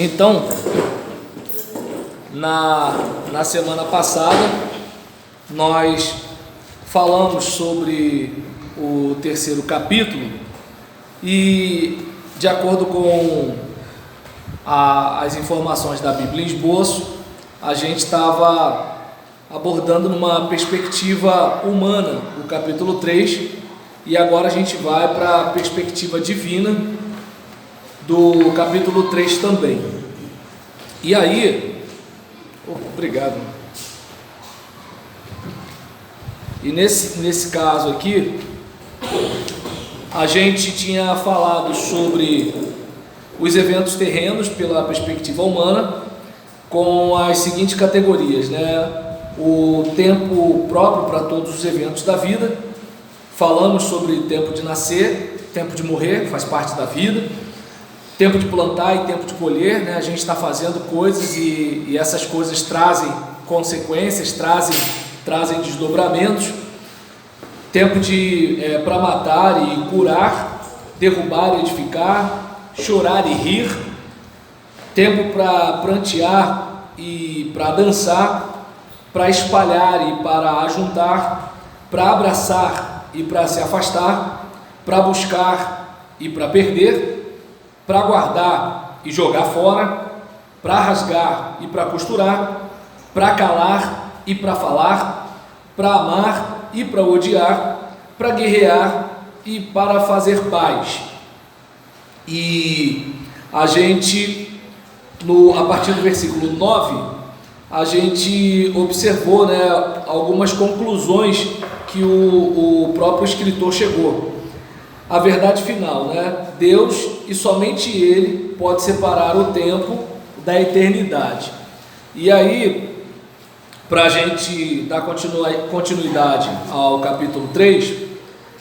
Então, na semana passada, nós falamos sobre o terceiro capítulo e, de acordo com as informações da Bíblia em Esboço, a gente estava abordando numa perspectiva humana o capítulo 3 e agora a gente vai para a perspectiva divina do capítulo 3 também. E aí, obrigado. E nesse caso aqui, a gente tinha falado sobre os eventos terrenos pela perspectiva humana, com as seguintes categorias, né? O tempo próprio para todos os eventos da vida. Falamos sobre tempo de nascer, tempo de morrer, faz parte da vida. Tempo de plantar e tempo de colher, né? A gente está fazendo coisas e essas coisas trazem consequências, trazem desdobramentos. Tempo para matar e curar, derrubar e edificar, chorar e rir. Tempo para prantear e para dançar, para espalhar e para ajuntar, para abraçar e para se afastar, para buscar e para perder, para guardar e jogar fora, para rasgar e para costurar, para calar e para falar, para amar e para odiar, para guerrear e para fazer paz. E a gente, a partir do versículo 9, a gente observou, né, algumas conclusões que o próprio escritor chegou. A verdade final, né? Deus e somente Ele pode separar o tempo da eternidade. E aí, para a gente dar continuidade ao capítulo 3,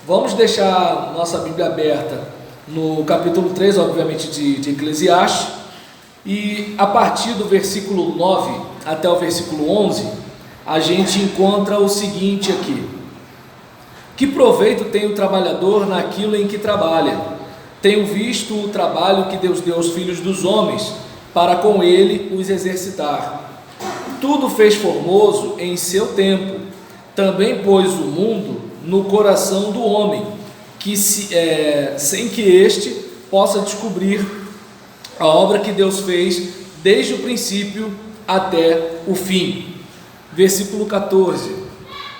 vamos deixar nossa Bíblia aberta no capítulo 3, obviamente, de Eclesiastes, e a partir do versículo 9 até o versículo 11, a gente encontra o seguinte aqui: que proveito tem o trabalhador naquilo em que trabalha? Tenho visto o trabalho que Deus deu aos filhos dos homens, para com ele os exercitar. Tudo fez formoso em seu tempo, também pôs o mundo no coração do homem, sem que este possa descobrir a obra que Deus fez desde o princípio até o fim. Versículo 14: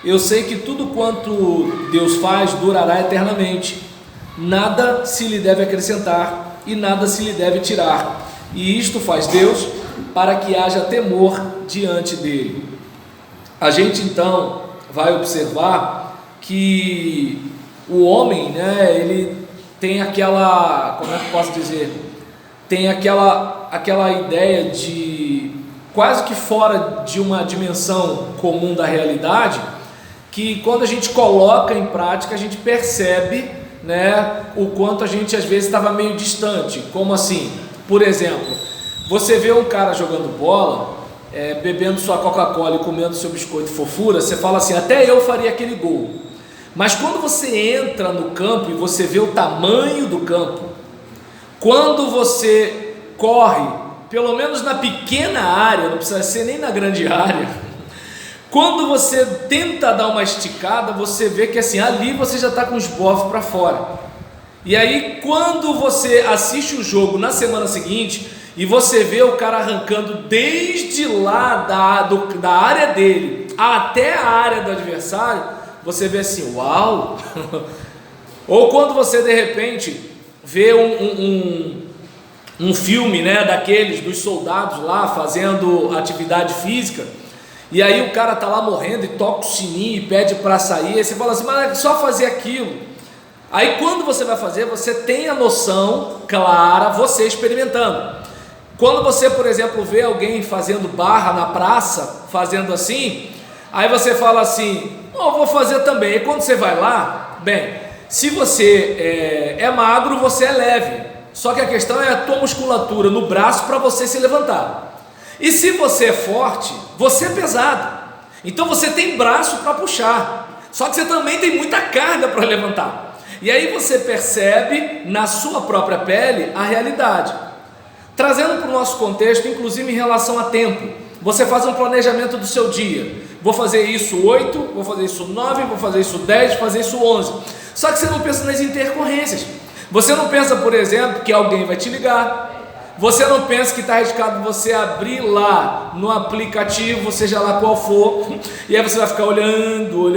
eu sei que tudo quanto Deus faz durará eternamente, nada se lhe deve acrescentar e nada se lhe deve tirar, e isto faz Deus para que haja temor diante dele. A gente então vai observar que o homem, né, ele tem aquela, como é que eu posso dizer, tem aquela ideia de quase que fora de uma dimensão comum da realidade, que quando a gente coloca em prática, a gente percebe, né, o quanto a gente às vezes estava meio distante. Como assim? Por exemplo, você vê um cara jogando bola, bebendo sua Coca-Cola e comendo seu biscoito fofura, você fala assim, até eu faria aquele gol. Mas quando você entra no campo e você vê o tamanho do campo, quando você corre, pelo menos na pequena área, não precisa ser nem na grande área, quando você tenta dar uma esticada, você vê que assim, ali você já está com os bofs para fora. E aí, quando você assiste o jogo na semana seguinte e você vê o cara arrancando desde lá da área dele até a área do adversário, você vê assim, uau! Ou quando você de repente vê um filme, né, daqueles dos soldados lá fazendo atividade física, e aí o cara tá lá morrendo e toca o sininho e pede para sair, aí você fala assim, mas é só fazer aquilo. Aí quando você vai fazer, você tem a noção clara, você experimentando. Quando você, por exemplo, vê alguém fazendo barra na praça, fazendo assim, aí você fala assim, eu vou fazer também. E quando você vai lá, bem, se você é magro, você é leve, só que a questão é a tua musculatura no braço para você se levantar. E se você é forte, você é pesado, então você tem braço para puxar, só que você também tem muita carga para levantar. E aí você percebe na sua própria pele a realidade. Trazendo para o nosso contexto, inclusive em relação a tempo, você faz um planejamento do seu dia. Vou fazer isso 8, vou fazer isso 9, vou fazer isso 10, vou fazer isso 11. Só que você não pensa nas intercorrências. Você não pensa, por exemplo, que alguém vai te ligar. Você não pensa que está arriscado você abrir lá no aplicativo, seja lá qual for, e aí você vai ficar olhando.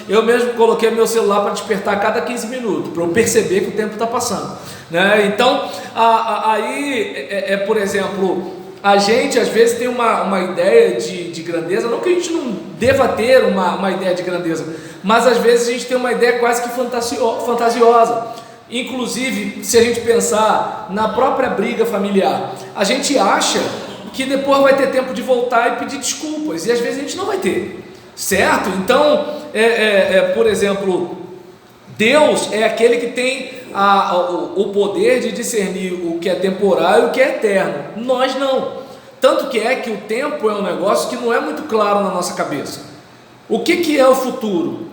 Eu mesmo coloquei meu celular para despertar a cada 15 minutos, para eu perceber que o tempo está passando, né? Então, aí, por exemplo, a gente às vezes tem uma ideia de grandeza, não que a gente não deva ter uma ideia de grandeza, mas às vezes a gente tem uma ideia quase que fantasiosa. Inclusive, se a gente pensar na própria briga familiar, a gente acha que depois vai ter tempo de voltar e pedir desculpas, e às vezes a gente não vai ter, certo? Então, por exemplo, Deus é aquele que tem o poder de discernir o que é temporário e o que é eterno. Nós não. Tanto que o tempo é um negócio que não é muito claro na nossa cabeça. O que é o futuro?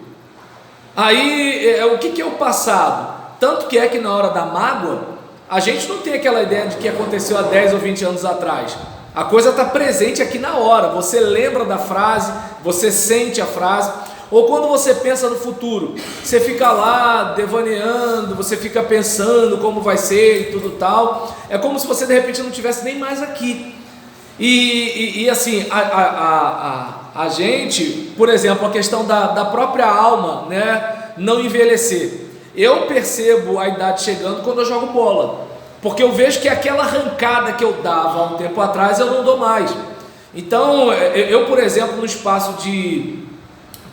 Aí, o que é o passado? Tanto que na hora da mágoa, a gente não tem aquela ideia de que aconteceu há 10 ou 20 anos atrás. A coisa está presente aqui na hora. Você lembra da frase, você sente a frase. Ou quando você pensa no futuro, você fica lá devaneando, você fica pensando como vai ser e tudo tal. É como se você de repente não estivesse nem mais aqui. E assim, a gente, por exemplo, a questão da própria alma, né, não envelhecer. Eu percebo a idade chegando quando eu jogo bola, porque eu vejo que aquela arrancada que eu dava há um tempo atrás eu não dou mais. Então, eu, por exemplo, no espaço de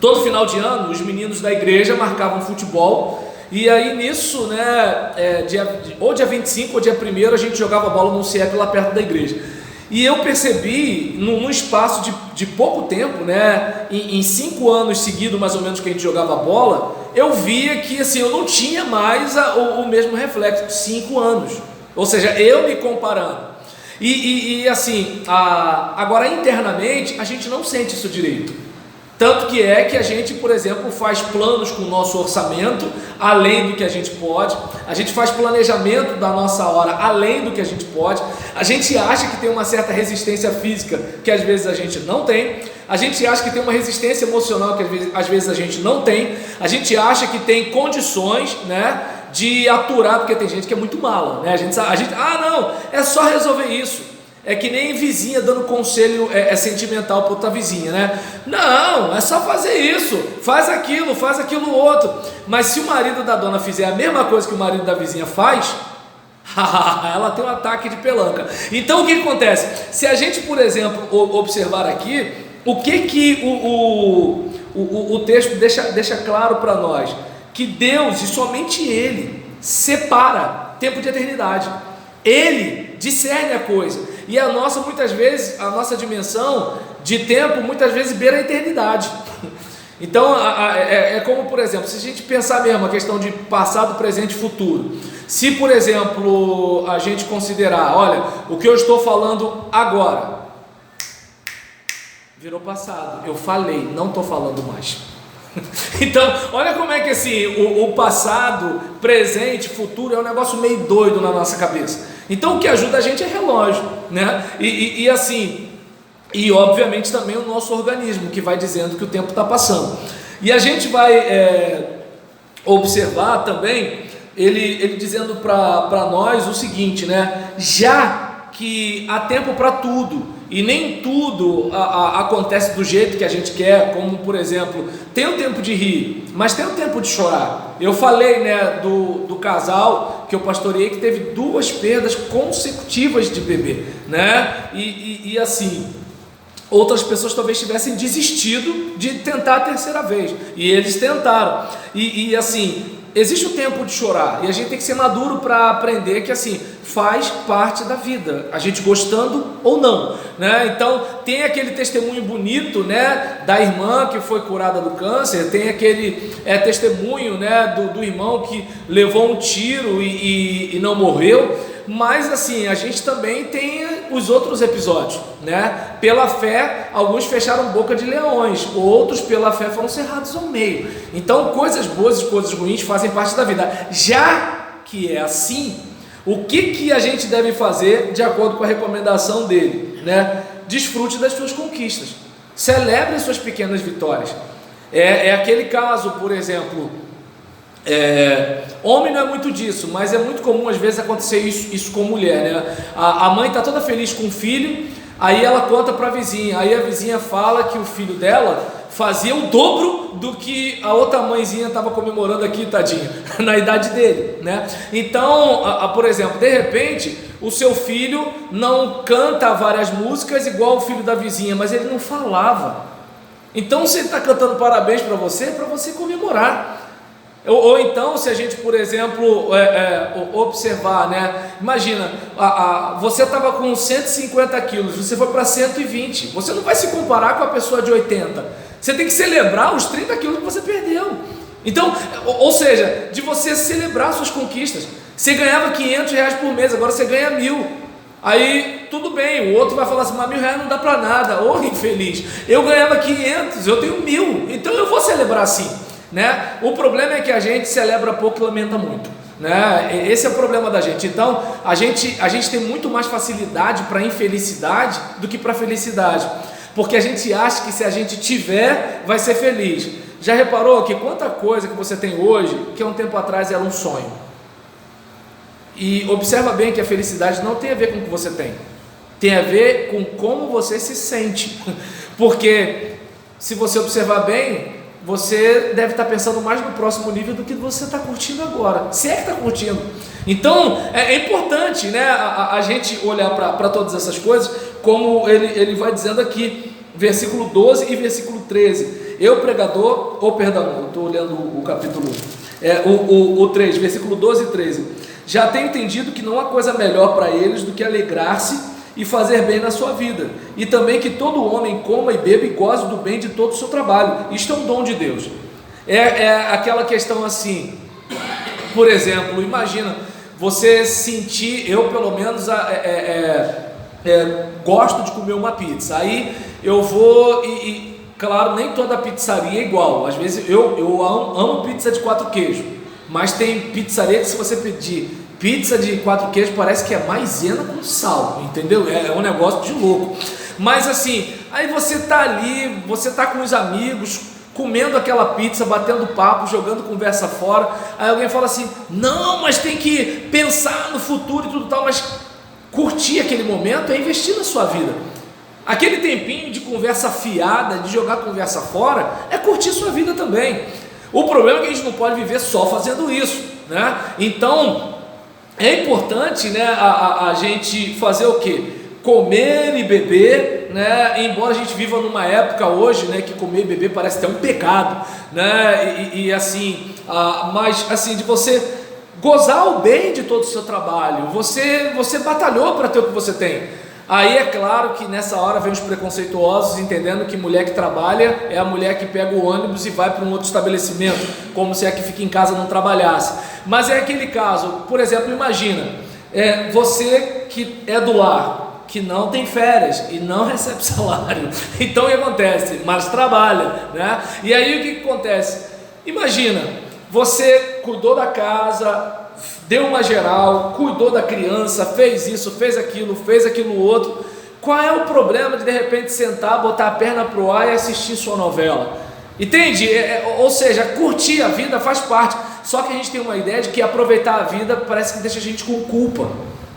todo final de ano, os meninos da igreja marcavam futebol, e aí nisso, né, ou dia 25 ou dia 1º, a gente jogava bola num CF lá perto da igreja. E eu percebi, num espaço de pouco tempo, né, em 5 anos seguidos mais ou menos que a gente jogava bola, eu via que assim, eu não tinha mais o mesmo reflexo de 5 anos, ou seja, eu me comparando. E assim, agora internamente a gente não sente isso direito. Tanto que a gente, por exemplo, faz planos com o nosso orçamento, além do que a gente pode. A gente faz planejamento da nossa hora, além do que a gente pode. A gente acha que tem uma certa resistência física, que às vezes a gente não tem. A gente acha que tem uma resistência emocional, que às vezes a gente não tem. A gente acha que tem condições, né, de aturar, porque tem gente que é muito mala, né? A gente, não, é só resolver isso. É que nem vizinha dando conselho sentimental para outra vizinha, né? Não, é só fazer isso, faz aquilo outro. Mas se o marido da dona fizer a mesma coisa que o marido da vizinha faz, ela tem um ataque de pelanca. Então o que acontece? Se a gente, por exemplo, observar aqui, o que o texto deixa claro para nós? Que Deus, e somente Ele, separa tempo de eternidade. Ele discerne a coisa. E muitas vezes, a nossa dimensão de tempo, muitas vezes beira a eternidade. Então, é como, por exemplo, se a gente pensar mesmo a questão de passado, presente e futuro. Se, por exemplo, a gente considerar, olha, o que eu estou falando agora virou passado. Eu falei, não estou falando mais. Então, olha como é que assim, o passado, presente, futuro é um negócio meio doido na nossa cabeça. Então o que ajuda a gente é relógio, né? E assim, e obviamente também o nosso organismo, que vai dizendo que o tempo está passando. E a gente vai observar também, ele dizendo para nós o seguinte, né? Já que há tempo para tudo, e nem tudo acontece do jeito que a gente quer, como por exemplo, tem o tempo de rir, mas tem o tempo de chorar. Eu falei, né, do casal que eu pastoreei que teve 2 perdas consecutivas de bebê, né? E assim, outras pessoas talvez tivessem desistido de tentar a 3ª vez, e eles tentaram. E assim, existe o tempo de chorar, e a gente tem que ser maduro para aprender que assim, faz parte da vida, a gente gostando ou não, né? Então tem aquele testemunho bonito, né, da irmã que foi curada do câncer, tem aquele testemunho, né, do irmão que levou um tiro e não morreu. Mas assim, a gente também tem os outros episódios, né? Pela fé, alguns fecharam boca de leões, outros pela fé foram cerrados ao meio. Então coisas boas e coisas ruins fazem parte da vida. Já que é assim, O que a gente deve fazer de acordo com a recomendação dele, né? Desfrute das suas conquistas, celebre as suas pequenas vitórias. É aquele caso, por exemplo, homem não é muito disso, mas é muito comum às vezes acontecer isso com mulher, né? A mãe está toda feliz com o filho, aí ela conta para a vizinha, aí a vizinha fala que o filho dela fazia o dobro do que a outra mãezinha estava comemorando aqui, tadinha, na idade dele, né? Então, por exemplo, de repente, o seu filho não canta várias músicas igual o filho da vizinha, mas ele não falava. Então, se ele está cantando parabéns para você, é para você comemorar. Ou então, se a gente, por exemplo, observar, né? Imagina, você estava com 150 quilos, você foi para 120, você não vai se comparar com a pessoa de 80, você tem que celebrar os 30 quilos que você perdeu. Então, ou seja, de você celebrar suas conquistas. Você ganhava R$500 por mês, agora você ganha 1.000. Aí, tudo bem, o outro vai falar assim, mas R$1.000 não dá para nada, ô infeliz, eu ganhava 500, eu tenho 1.000, então eu vou celebrar assim, né? O problema é que a gente celebra pouco e lamenta muito, né? Esse é o problema da gente. Então, a gente tem muito mais facilidade para infelicidade do que para felicidade, porque a gente acha que se a gente tiver, vai ser feliz. Já reparou que quanta coisa que você tem hoje, que há um tempo atrás era um sonho? E observa bem que a felicidade não tem a ver com o que você tem a ver com como você se sente, porque se você observar bem, você deve estar pensando mais no próximo nível do que você está curtindo agora, se é que está curtindo. Então é importante, né, a gente olhar para todas essas coisas, como ele vai dizendo aqui, versículo 12 e versículo 13. Eu pregador, eu estou olhando o capítulo 1, o 3, versículo 12 e 13. Já tenho entendido que não há coisa melhor para eles do que alegrar-se e fazer bem na sua vida, e também que todo homem coma e beba e goze do bem de todo o seu trabalho. Isto é um dom de Deus. Aquela questão assim, por exemplo, imagina você sentir, eu pelo menos gosto de comer uma pizza, aí eu vou claro, nem toda pizzaria é igual, às vezes eu amo pizza de 4 queijos, mas tem pizzaria que se você pedir pizza de 4 queijos parece que é maisena com sal, entendeu? É um negócio de louco. Mas assim, aí você tá ali, você tá com os amigos, comendo aquela pizza, batendo papo, jogando conversa fora, aí alguém fala assim, não, mas tem que pensar no futuro e tudo tal, mas curtir aquele momento é investir na sua vida. Aquele tempinho de conversa fiada, de jogar conversa fora, é curtir sua vida também. O problema é que a gente não pode viver só fazendo isso, né? Então, é importante, né, a gente fazer o quê? Comer e beber, né? Embora a gente viva numa época hoje, né, que comer e beber parece até um pecado, né? Assim, mas assim, de você gozar o bem de todo o seu trabalho, você batalhou para ter o que você tem. Aí é claro que nessa hora vem os preconceituosos entendendo que mulher que trabalha é a mulher que pega o ônibus e vai para um outro estabelecimento, como se a que fica em casa não trabalhasse. Mas é aquele caso, por exemplo, imagina, você que é do lar, que não tem férias e não recebe salário, então o que acontece? Mas trabalha, né? E aí o que acontece? Imagina, você cuidou da casa, deu uma geral, cuidou da criança, fez isso, fez aquilo outro. Qual é o problema de repente sentar, botar a perna pro ar e assistir sua novela? Entende? Ou seja, curtir a vida faz parte. Só que a gente tem uma ideia de que aproveitar a vida parece que deixa a gente com culpa,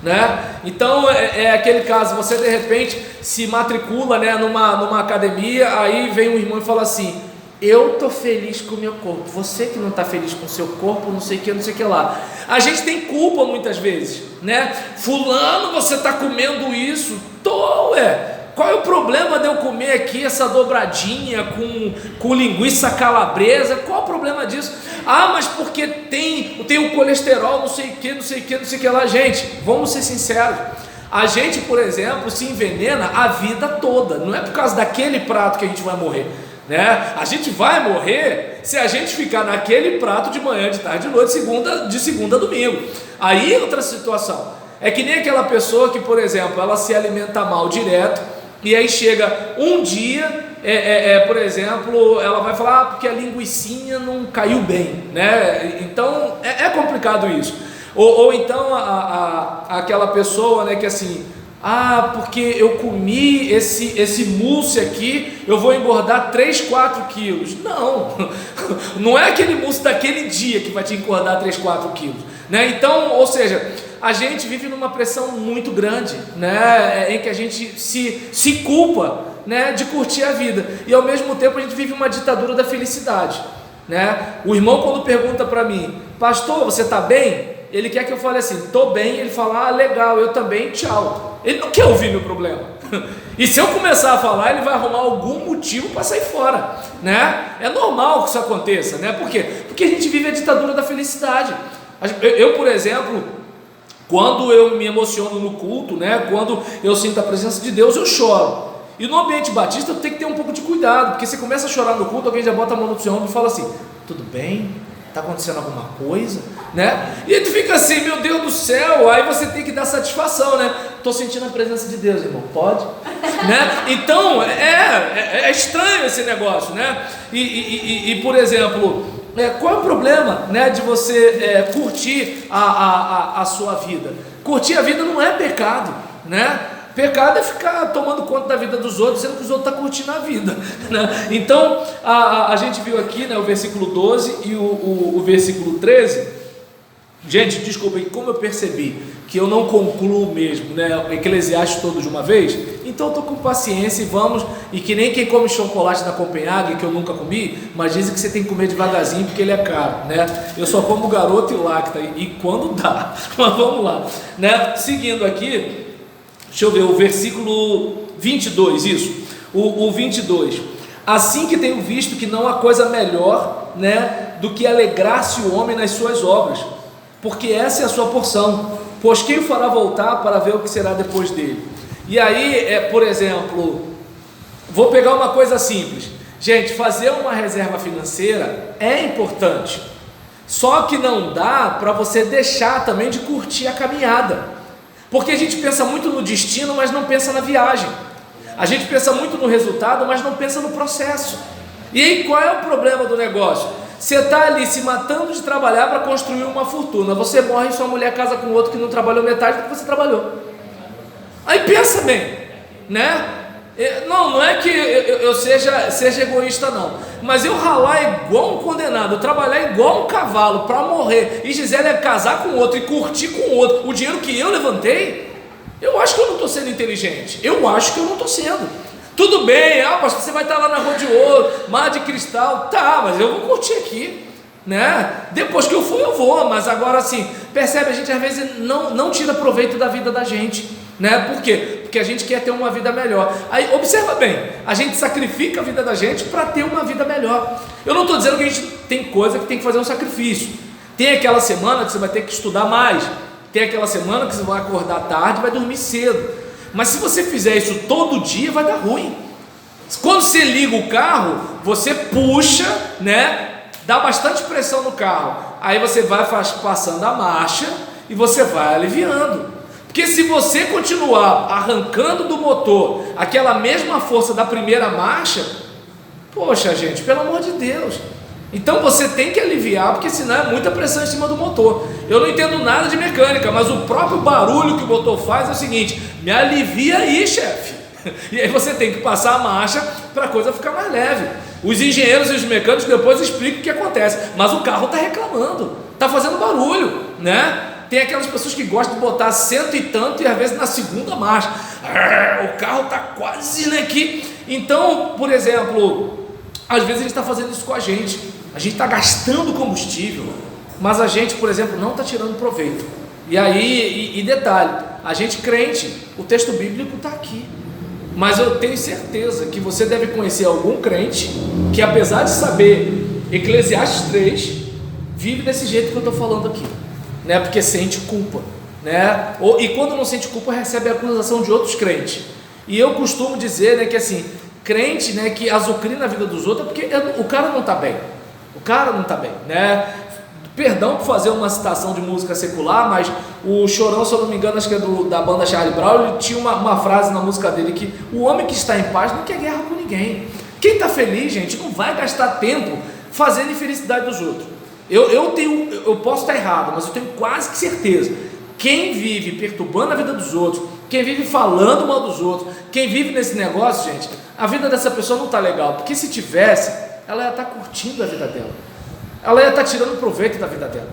né? Então é aquele caso, você de repente se matricula, né, numa academia, aí vem um irmão e fala assim, eu tô feliz com o meu corpo, você que não está feliz com o seu corpo, não sei o que lá. A gente tem culpa muitas vezes, né? Fulano, você está comendo isso? Qual é o problema de eu comer aqui essa dobradinha com linguiça calabresa? Qual o problema disso? Ah, mas porque tem o colesterol, não sei o que lá. Gente, vamos ser sinceros, a gente, por exemplo, se envenena a vida toda, não é por causa daquele prato que a gente vai morrer, né? A gente vai morrer se a gente ficar naquele prato de manhã, de tarde, de noite, de segunda a domingo. Aí outra situação, é que nem aquela pessoa que, por exemplo, ela se alimenta mal direto, e aí chega um dia, por exemplo, ela vai falar, porque a linguicinha não caiu bem, né? Então é complicado isso. Ou então aquela pessoa, né, que assim, porque eu comi esse mousse aqui, eu vou engordar 3, 4 quilos. Não é aquele mousse daquele dia que vai te engordar 3, 4 quilos, né? Então, ou seja, a gente vive numa pressão muito grande, né, em que a gente se culpa, né, de curtir a vida, e ao mesmo tempo a gente vive uma ditadura da felicidade, né? O irmão, quando pergunta para mim, pastor, você está bem? Ele quer que eu fale assim, estou bem. Ele fala, legal, eu também, tchau. Ele não quer ouvir meu problema. E se eu começar a falar, ele vai arrumar algum motivo para sair fora, né? É normal que isso aconteça, né? Por quê? Porque a gente vive a ditadura da felicidade. Eu, por exemplo, quando eu me emociono no culto, né, quando eu sinto a presença de Deus, eu choro. E no ambiente batista tem que ter um pouco de cuidado, porque você começa a chorar no culto, alguém já bota a mão no seu ombro e fala assim, tudo bem? Está acontecendo alguma coisa? Né? E tu fica assim, meu Deus do céu, aí você tem que dar satisfação, né? Estou sentindo a presença de Deus, irmão, pode? Né? Então, é estranho esse negócio, né? E por exemplo, qual é o problema, né, de você curtir a sua vida? Curtir a vida não é pecado, né? Pecado é ficar tomando conta da vida dos outros, sendo que os outros estão curtindo a vida, né? Então, a gente viu aqui, né, o versículo 12 e o versículo 13. Gente, desculpem, como eu percebi que eu não concluo mesmo, né, Eclesiastes todo de uma vez, então estou com paciência e vamos, e que nem quem come chocolate na Copenhague, que eu nunca comi, mas dizem que você tem que comer devagarzinho porque ele é caro, né? Eu só como garoto e lacta, e quando dá, mas vamos lá, né? Seguindo aqui, deixa eu ver, o versículo 22, isso, o 22, assim que tenho visto que não há coisa melhor, né, do que alegrar-se o homem nas suas obras, porque essa é a sua porção, pois quem o fará voltar para ver o que será depois dele? E aí, por exemplo, vou pegar uma coisa simples, gente, fazer uma reserva financeira é importante, só que não dá para você deixar também de curtir a caminhada, porque a gente pensa muito no destino, mas não pensa na viagem, a gente pensa muito no resultado, mas não pensa no processo. E aí qual é o problema do negócio? Você está ali se matando de trabalhar para construir uma fortuna, você morre e sua mulher casa com outro que não trabalhou metade do que você trabalhou. Aí pensa bem, né? Não é que eu seja egoísta não, mas eu ralar igual um condenado, eu trabalhar igual um cavalo para morrer, e Gisele casar com outro e curtir com outro, o dinheiro que eu levantei, eu acho que eu não estou sendo inteligente, eu acho que eu não estou sendo. Tudo bem, pastor, você vai estar lá na Rua de Ouro, Mar de Cristal, tá, mas eu vou curtir aqui, né? Depois que eu for, eu vou, mas agora assim, percebe, a gente às vezes não tira proveito da vida da gente, né? Por quê? Porque a gente quer ter uma vida melhor. Aí observa bem, a gente sacrifica a vida da gente para ter uma vida melhor. Eu não estou dizendo que a gente tem coisa que tem que fazer um sacrifício. Tem aquela semana que você vai ter que estudar mais, tem aquela semana que você vai acordar tarde e vai dormir cedo. Mas se você fizer isso todo dia, vai dar ruim. Quando você liga o carro, você puxa, né? Dá bastante pressão no carro. Aí você vai passando a marcha e você vai aliviando. Porque se você continuar arrancando do motor aquela mesma força da primeira marcha, poxa gente, pelo amor de Deus. Então você tem que aliviar, porque senão é muita pressão em cima do motor. Eu não entendo nada de mecânica, mas o próprio barulho que o motor faz é o seguinte: me alivia aí, chefe. E aí você tem que passar a marcha para a coisa ficar mais leve. Os engenheiros e os mecânicos depois explicam o que acontece, mas o carro está reclamando, está fazendo barulho, né? Tem aquelas pessoas que gostam de botar cento e tanto e às vezes na segunda marcha, o carro está quase, né, aqui. Então, por exemplo, às vezes ele está fazendo isso com a gente está gastando combustível, mas a gente, por exemplo, não está tirando proveito. E aí, detalhe, a gente crente, o texto bíblico está aqui, mas eu tenho certeza que você deve conhecer algum crente que, apesar de saber Eclesiastes 3, vive desse jeito que eu estou falando aqui, né? Porque sente culpa, né? E quando não sente culpa, recebe a acusação de outros crentes. E eu costumo dizer, né, que assim, crente, né, que azucrina a vida dos outros é porque o cara não está bem. O cara não está bem, né? Perdão por fazer uma citação de música secular, mas o Chorão, se eu não me engano, acho que é da banda Charlie Brown, ele tinha uma frase na música dele que o homem que está em paz não quer guerra com ninguém. Quem está feliz, gente, não vai gastar tempo fazendo infelicidade dos outros. Eu posso estar errado, mas eu tenho quase que certeza. Quem vive perturbando a vida dos outros, quem vive falando mal dos outros, quem vive nesse negócio, gente, a vida dessa pessoa não está legal, porque se tivesse, ela ia estar curtindo a vida dela, ela ia estar tirando proveito da vida dela.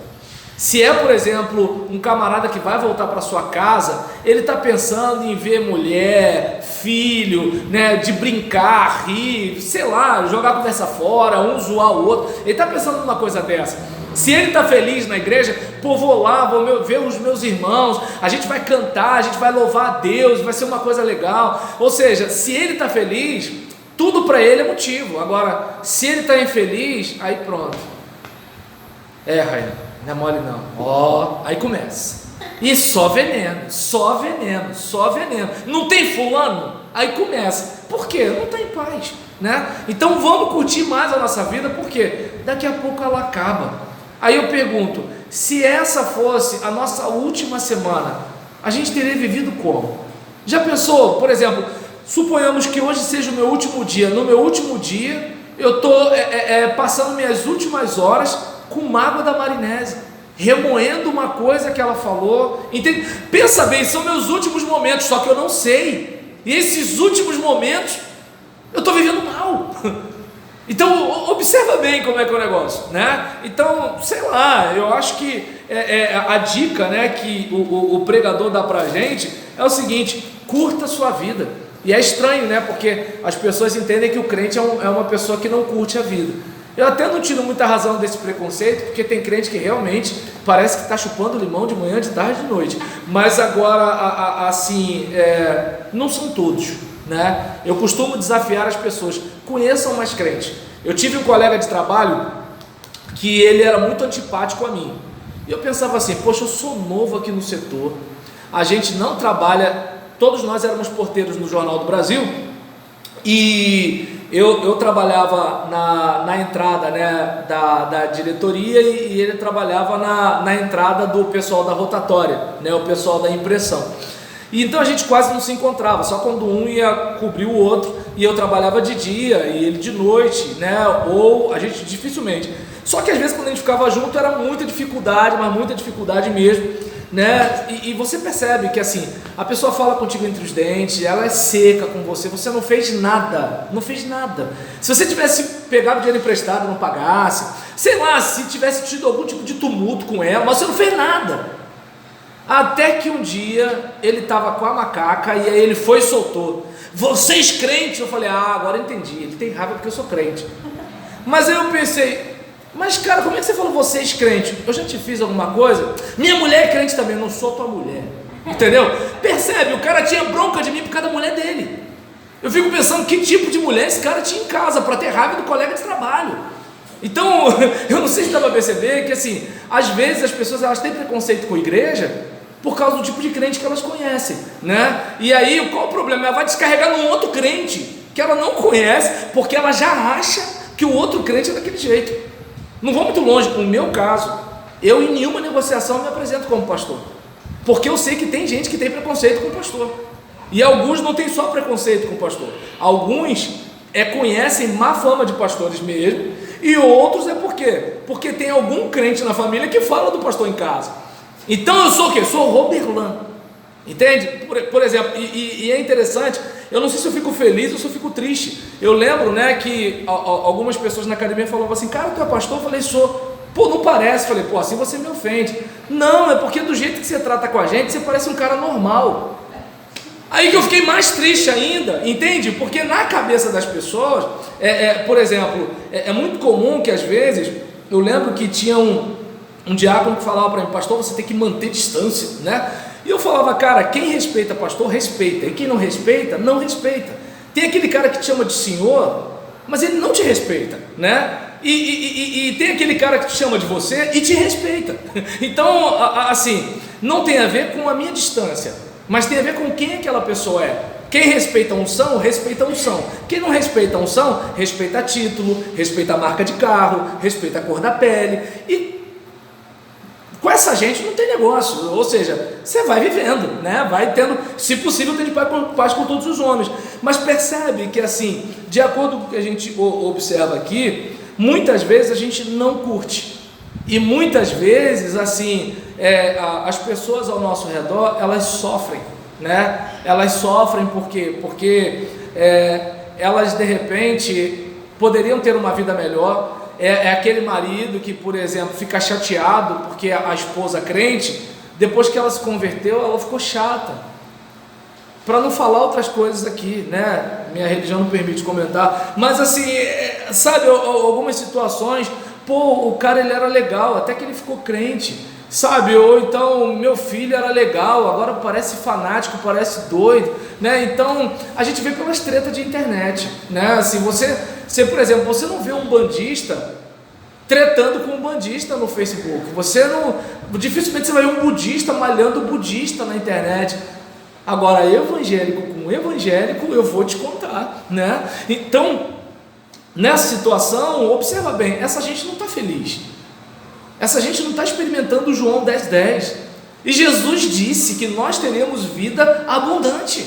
Se é, por exemplo, um camarada que vai voltar para sua casa, ele está pensando em ver mulher, filho, né, de brincar, rir, sei lá, jogar a conversa fora, um zoar o outro, ele está pensando numa coisa dessa. Se ele está feliz na igreja, pô, vou lá, vou ver os meus irmãos, a gente vai cantar, a gente vai louvar a Deus, vai ser uma coisa legal. Ou seja, se ele está feliz, tudo para ele é motivo. Agora, se ele está infeliz, aí pronto. Rainha, não é mole não. Aí começa. E só veneno, só veneno, só veneno. Não tem fulano? Aí começa. Por quê? Não está em paz, né? Então vamos curtir mais a nossa vida, porque daqui a pouco ela acaba. Aí eu pergunto, se essa fosse a nossa última semana, a gente teria vivido como? Já pensou, por exemplo, suponhamos que hoje seja o meu último dia. No meu último dia, eu estou passando minhas últimas horas com mágoa da Marinese, remoendo uma coisa que ela falou, entende? Pensa bem, são meus últimos momentos, só que eu não sei, e esses últimos momentos, eu estou vivendo mal. Então, observa bem como é que é o negócio, né? Então, sei lá, eu acho que a dica, né, que o pregador dá pra gente é o seguinte: curta a sua vida. E é estranho, né, porque as pessoas entendem que o crente é uma pessoa que não curte a vida. Eu até não tiro muita razão desse preconceito, porque tem crente que realmente parece que está chupando limão de manhã, de tarde e de noite. Mas agora, assim, não são todos, né? Eu costumo desafiar as pessoas, conheçam mais crentes. Eu tive um colega de trabalho que ele era muito antipático a mim, e eu pensava assim, poxa, eu sou novo aqui no setor, a gente não trabalha, todos nós éramos porteiros no Jornal do Brasil, e eu trabalhava na entrada, né, da diretoria, e ele trabalhava na entrada do pessoal da rotatória, né, o pessoal da impressão. E então a gente quase não se encontrava, só quando um ia cobrir o outro, e eu trabalhava de dia e ele de noite, né? Ou a gente dificilmente. Só que às vezes quando a gente ficava junto era muita dificuldade, mas muita dificuldade mesmo, né? E você percebe que assim, a pessoa fala contigo entre os dentes, ela é seca com você, você não fez nada, não fez nada. Se você tivesse pegado dinheiro emprestado e não pagasse, sei lá, se tivesse tido algum tipo de tumulto com ela, mas você não fez nada. Até que um dia ele estava com a macaca e aí ele foi e soltou: vocês crentes? Eu falei, agora eu entendi, ele tem raiva porque eu sou crente. Mas aí eu pensei, mas cara, como é que você falou vocês crentes? Eu já te fiz alguma coisa? Minha mulher é crente também, eu não sou tua mulher, entendeu? Percebe, o cara tinha bronca de mim por causa da mulher dele. Eu fico pensando que tipo de mulher esse cara tinha em casa para ter raiva do colega de trabalho. Então, eu não sei se dá para perceber que assim, às vezes as pessoas elas têm preconceito com a igreja por causa do tipo de crente que elas conhecem, né? E aí, qual o problema? Ela vai descarregar num outro crente que ela não conhece, porque ela já acha que o outro crente é daquele jeito. Não vou muito longe, no meu caso, eu em nenhuma negociação me apresento como pastor, porque eu sei que tem gente que tem preconceito com o pastor, e alguns não têm só preconceito com o pastor, alguns conhecem má fama de pastores mesmo, e outros por quê? Porque tem algum crente na família que fala do pastor em casa. Então eu sou o quê? Sou Roberlan, entende? Por exemplo, e é interessante, eu não sei se eu fico feliz ou se eu fico triste. Eu lembro, né, que algumas pessoas na academia falavam assim, cara, tu é pastor? Eu falei, sou. Pô, não parece. Eu falei, pô, assim você me ofende. Não, é porque do jeito que você trata com a gente, você parece um cara normal. Aí que eu fiquei mais triste ainda, entende? Porque na cabeça das pessoas, por exemplo, é muito comum que às vezes, eu lembro que tinha um diácono que falava para mim, pastor, você tem que manter distância, né? E eu falava, cara, quem respeita pastor, respeita, e quem não respeita, não respeita. Tem aquele cara que te chama de senhor, mas ele não te respeita, né? E tem aquele cara que te chama de você e te respeita. Então, assim, não tem a ver com a minha distância, mas tem a ver com quem aquela pessoa é. Quem respeita a unção, respeita a unção. Quem não respeita a unção, respeita a título, respeita a marca de carro, respeita a cor da pele. E com essa gente não tem negócio, ou seja, você vai vivendo, né? Vai tendo, se possível, ter de paz com todos os homens. Mas percebe que assim, de acordo com o que a gente observa aqui, muitas vezes a gente não curte. E muitas vezes, assim, as pessoas ao nosso redor, elas sofrem, né? Elas sofrem por quê? Porque elas, de repente, poderiam ter uma vida melhor. É aquele marido que, por exemplo, fica chateado porque a esposa crente, depois que ela se converteu, ela ficou chata. Para não falar outras coisas aqui, né? Minha religião não permite comentar, mas assim, sabe, algumas situações, pô, o cara ele era legal, até que ele ficou crente, sabe? Ou então, meu filho era legal, agora parece fanático, parece doido, né? Então, a gente vê pelas tretas de internet, né? Assim, você, por exemplo, você não vê um bandista tretando com um bandista no Facebook, dificilmente você vai ver um budista malhando budista na internet. Agora, evangélico com evangélico, eu vou te contar, né? Então, nessa situação, observa bem, essa gente não está feliz, essa gente não está experimentando João 10,10, e Jesus disse que nós teremos vida abundante.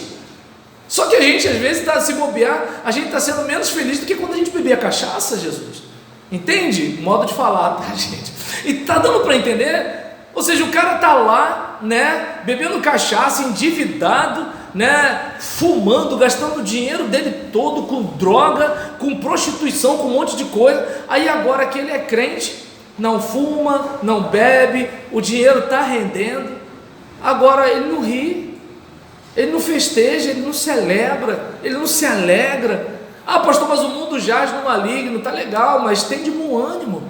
Só que a gente, às vezes, se bobear, a gente está sendo menos feliz do que quando a gente bebia cachaça, Jesus. Entende? Modo de falar, tá, gente? E tá dando para entender? Ou seja, o cara tá lá, né, bebendo cachaça, endividado, né, fumando, gastando o dinheiro dele todo com droga, com prostituição, com um monte de coisa. Aí agora que ele é crente, não fuma, não bebe, o dinheiro está rendendo, agora ele não ri, ele não festeja, ele não celebra, ele não se alegra. Ah, pastor, mas o mundo jaz no maligno, tá legal, mas tem de bom ânimo,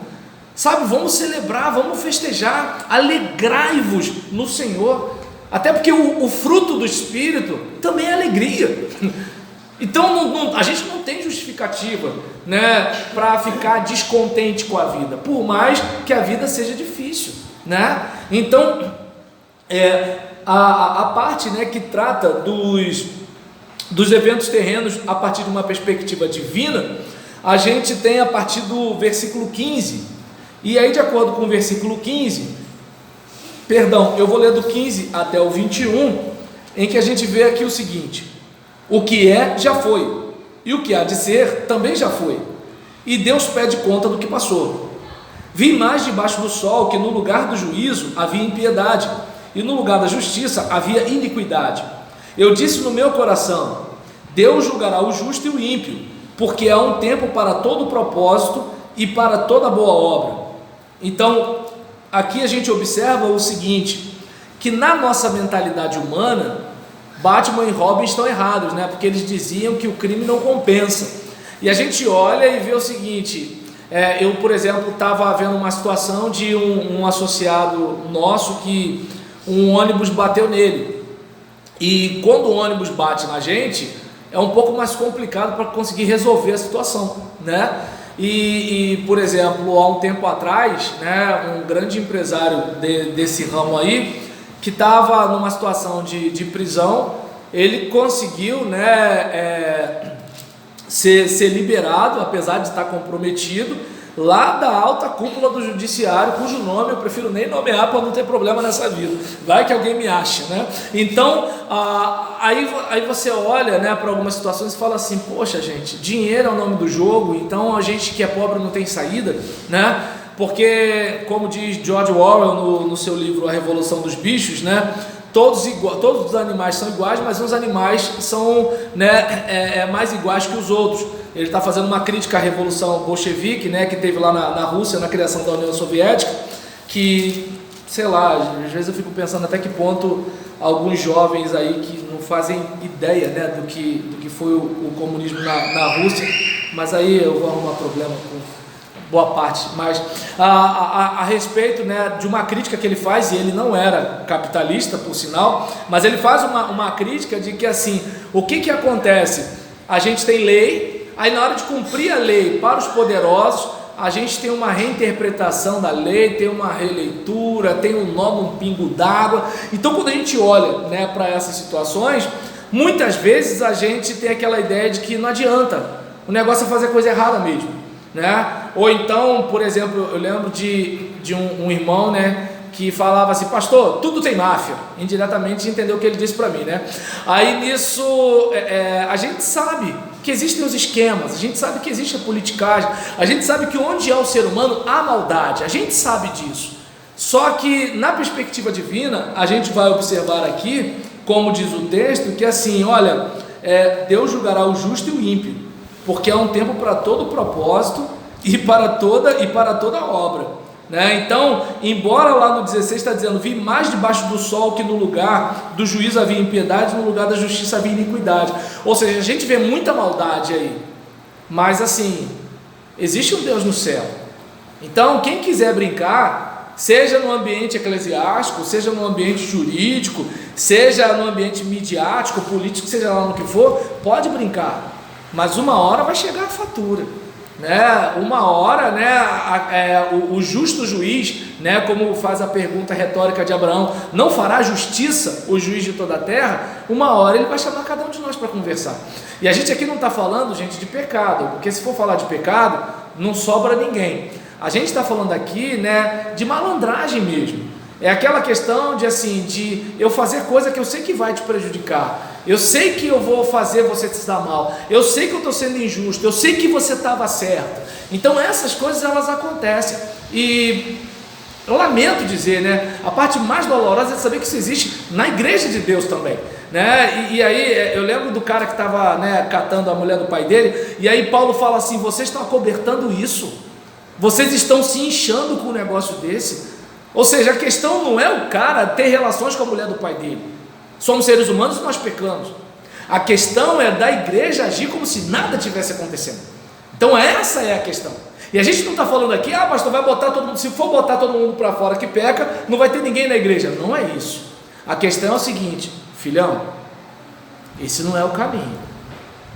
sabe? Vamos celebrar, vamos festejar, alegrai-vos no Senhor, até porque o fruto do Espírito também é alegria. Então a gente não tem justificativa, né, para ficar descontente com a vida, por mais que a vida seja difícil, né? Então a parte, né, que trata dos eventos terrenos a partir de uma perspectiva divina, a gente tem a partir do versículo 15, e aí de acordo com o versículo 15, perdão, eu vou ler do 15 até o 21, em que a gente vê aqui o seguinte: o que é, já foi, e o que há de ser, também já foi, e Deus pede conta do que passou. Vi mais debaixo do sol que no lugar do juízo havia impiedade, e no lugar da justiça havia iniquidade. Eu disse no meu coração: Deus julgará o justo e o ímpio, porque há um tempo para todo propósito e para toda boa obra. Então, aqui a gente observa o seguinte, que na nossa mentalidade humana, Batman e Robin estão errados, né? Porque eles diziam que o crime não compensa. E a gente olha e vê o seguinte, eu, por exemplo, estava vendo uma situação de um associado nosso que um ônibus bateu nele. E quando o ônibus bate na gente, é um pouco mais complicado para conseguir resolver a situação, né? E por exemplo, há um tempo atrás, né, um grande empresário desse ramo aí, que estava numa situação de prisão, ele conseguiu, né, ser liberado, apesar de estar comprometido, lá da alta cúpula do judiciário, cujo nome eu prefiro nem nomear para não ter problema nessa vida, vai que alguém me acha, né? Então, aí você olha, né, para algumas situações e fala assim: poxa, gente, dinheiro é o nome do jogo, então a gente que é pobre não tem saída, né? Porque, como diz George Orwell no seu livro A Revolução dos Bichos, né, todos os animais são iguais, mas uns animais são, né, mais iguais que os outros. Ele está fazendo uma crítica à revolução bolchevique, né, que teve lá na Rússia, na criação da União Soviética, que, sei lá, às vezes eu fico pensando até que ponto alguns jovens aí que não fazem ideia, né, do que foi o comunismo na Rússia, mas aí eu vou arrumar problema com boa parte, mas a respeito, né, de uma crítica que ele faz, e ele não era capitalista, por sinal, mas ele faz uma crítica de que, assim, o que acontece? A gente tem lei, aí na hora de cumprir a lei para os poderosos, a gente tem uma reinterpretação da lei, tem uma releitura, tem um nó, um pingo d'água. Então, quando a gente olha, né, para essas situações, muitas vezes a gente tem aquela ideia de que não adianta, o negócio é fazer coisa errada mesmo, né? Ou então, por exemplo, eu lembro de um irmão, né, que falava assim, pastor, tudo tem máfia, indiretamente entendeu o que ele disse para mim, né? Aí nisso, a gente sabe que existem os esquemas, a gente sabe que existe a politicagem, a gente sabe que onde há o ser humano há maldade, a gente sabe disso. Só que na perspectiva divina, a gente vai observar aqui, como diz o texto, que assim, olha, Deus julgará o justo e o ímpio, porque há um tempo para todo propósito e para toda obra. Né? Então, embora lá no 16 está dizendo, vi mais debaixo do sol que no lugar do juízo havia impiedade, no lugar da justiça havia iniquidade. Ou seja, a gente vê muita maldade aí, mas assim, existe um Deus no céu. Então, quem quiser brincar, seja no ambiente eclesiástico, seja no ambiente jurídico, seja no ambiente midiático, político, seja lá no que for, pode brincar, mas uma hora vai chegar a fatura. Né? Uma hora, né, o justo juiz, né, como faz a pergunta retórica de Abraão, não fará justiça o juiz de toda a terra? Uma hora ele vai chamar cada um de nós para conversar. E a gente aqui não está falando, gente, de pecado, porque se for falar de pecado, não sobra ninguém. A gente está falando aqui, né, de malandragem mesmo. É aquela questão de assim, de eu fazer coisa que eu sei que vai te prejudicar. Eu sei que eu vou fazer você se dar mal. Eu sei que eu estou sendo injusto. Eu sei que você estava certo. Então essas coisas elas acontecem. E eu lamento dizer, né? A parte mais dolorosa é saber que isso existe na igreja de Deus também. Né? E aí eu lembro do cara que estava, né, catando a mulher do pai dele. E aí Paulo fala assim: vocês estão acobertando isso. Vocês estão se inchando com um negócio desse. Ou seja, a questão não é o cara ter relações com a mulher do pai dele. Somos seres humanos e nós pecamos. A questão é da igreja agir como se nada tivesse acontecendo. Então essa é a questão. E a gente não está falando aqui, pastor, vai botar todo mundo, se for botar todo mundo para fora que peca, não vai ter ninguém na igreja. Não é isso. A questão é o seguinte, filhão, esse não é o caminho.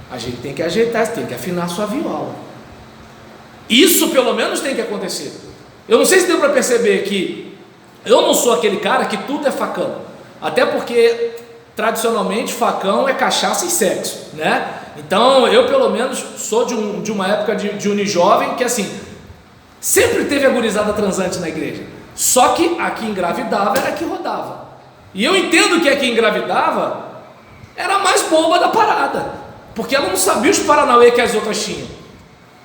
A gente tem que ajeitar, tem que afinar a sua viola. Isso pelo menos tem que acontecer. Eu não sei se deu para perceber que eu não sou aquele cara que tudo é facão, até porque tradicionalmente facão é cachaça e sexo, né? Então eu pelo menos sou de uma época de unijovem que assim, sempre teve a gurizada transante na igreja, só que a que engravidava era a que rodava, e eu entendo que a que engravidava era a mais boba da parada, porque ela não sabia os paranauê que as outras tinham.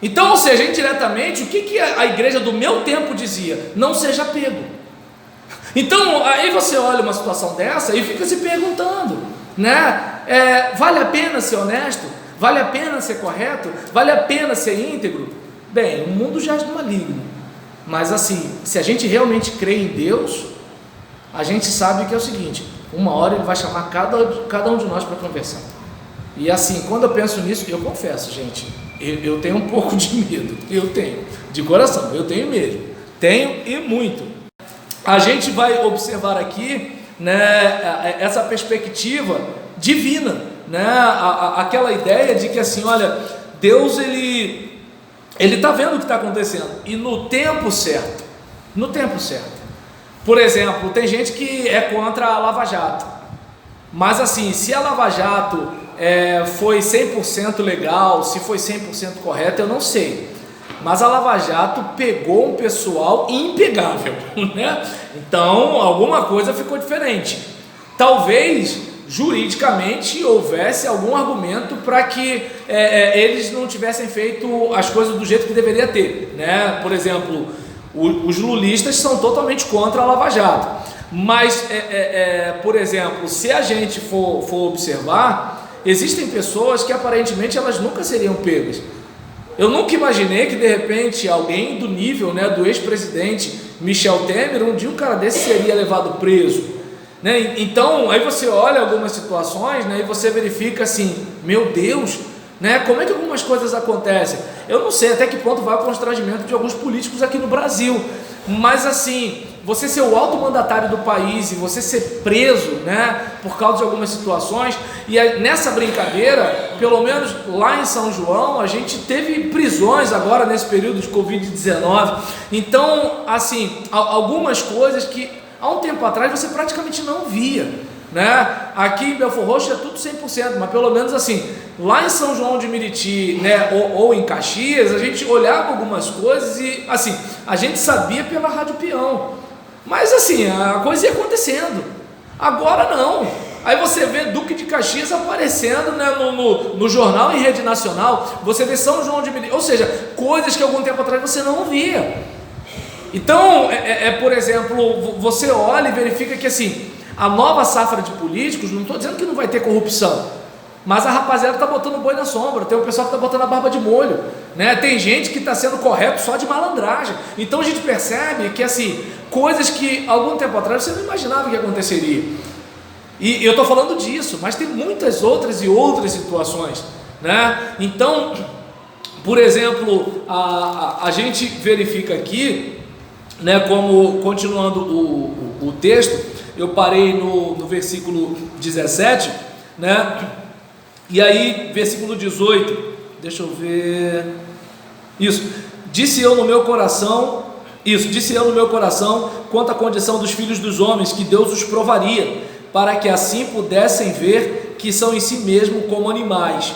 Então, ou seja, indiretamente, o que a igreja do meu tempo dizia? Não seja pego. Então, aí você olha uma situação dessa e fica se perguntando, né? Vale a pena ser honesto? Vale a pena ser correto? Vale a pena ser íntegro? Bem, o mundo jaz do maligno, mas assim, se a gente realmente crê em Deus, a gente sabe que é o seguinte, uma hora Ele vai chamar cada um de nós para conversar. E assim, quando eu penso nisso, eu confesso, gente, eu tenho um pouco de medo, eu tenho, de coração, eu tenho mesmo, tenho e muito. A gente vai observar aqui, né, essa perspectiva divina, né, aquela ideia de que assim, olha, Deus ele está vendo o que está acontecendo, e no tempo certo, por exemplo, tem gente que é contra a Lava Jato, mas assim, se a Lava Jato foi 100% legal, se foi 100% correto, eu não sei, mas a Lava Jato pegou um pessoal impegável, né? Então alguma coisa ficou diferente. Talvez juridicamente houvesse algum argumento para que eles não tivessem feito as coisas do jeito que deveria ter, né? Por exemplo, os lulistas são totalmente contra a Lava Jato, mas por exemplo, se a gente for observar, existem pessoas que aparentemente elas nunca seriam pegas. Eu nunca imaginei que de repente alguém do nível, né, do ex-presidente Michel Temer, um dia um cara desse seria levado preso, né? Então aí você olha algumas situações, né, e você verifica assim, meu Deus, né, como é que algumas coisas acontecem? Eu não sei até que ponto vai o constrangimento de alguns políticos aqui no Brasil, mas assim, você ser o alto mandatário do país e você ser preso, né, por causa de algumas situações, e nessa brincadeira, pelo menos lá em São João, a gente teve prisões agora nesse período de Covid-19, então assim, algumas coisas que há um tempo atrás você praticamente não via, né? Aqui em Belfor Roxo é tudo 100%, mas pelo menos assim, lá em São João de Meriti, né, ou em Caxias, a gente olhava algumas coisas e assim, a gente sabia pela Rádio Peão, Mas assim, a coisa ia acontecendo. Agora não. Aí você vê Duque de Caxias aparecendo, né, no jornal em rede nacional, você vê São João de Meriti, ou seja, coisas que algum tempo atrás você não via. Então, por exemplo, você olha e verifica que assim, a nova safra de políticos, não estou dizendo que não vai ter corrupção, mas a rapaziada está botando boi na sombra, tem o pessoal que está botando a barba de molho, né? Tem gente que está sendo correto só de malandragem. Então a gente percebe que assim, coisas que algum tempo atrás você não imaginava que aconteceria. E eu estou falando disso, mas tem muitas outras e outras situações, né? Então, por exemplo, a gente verifica aqui, né, como continuando o texto, eu parei no versículo 17, né? E aí, versículo 18, deixa eu ver. Disse eu no meu coração, quanto à condição dos filhos dos homens, que Deus os provaria, para que assim pudessem ver que são em si mesmos como animais.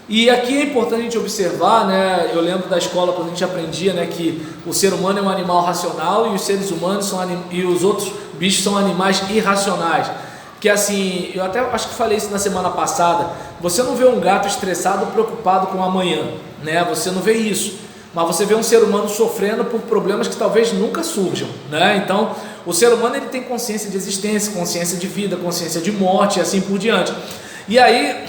E aqui é importante a gente observar, né? Eu lembro da escola quando a gente aprendia, né, que o ser humano é um animal racional e os seres humanos e os outros bichos são animais irracionais. Que assim, eu até acho que falei isso na semana passada, você não vê um gato estressado, preocupado com o amanhã, né? Você não vê isso, mas você vê um ser humano sofrendo por problemas que talvez nunca surjam, né? Então, o ser humano ele tem consciência de existência, consciência de vida, consciência de morte e assim por diante. E aí,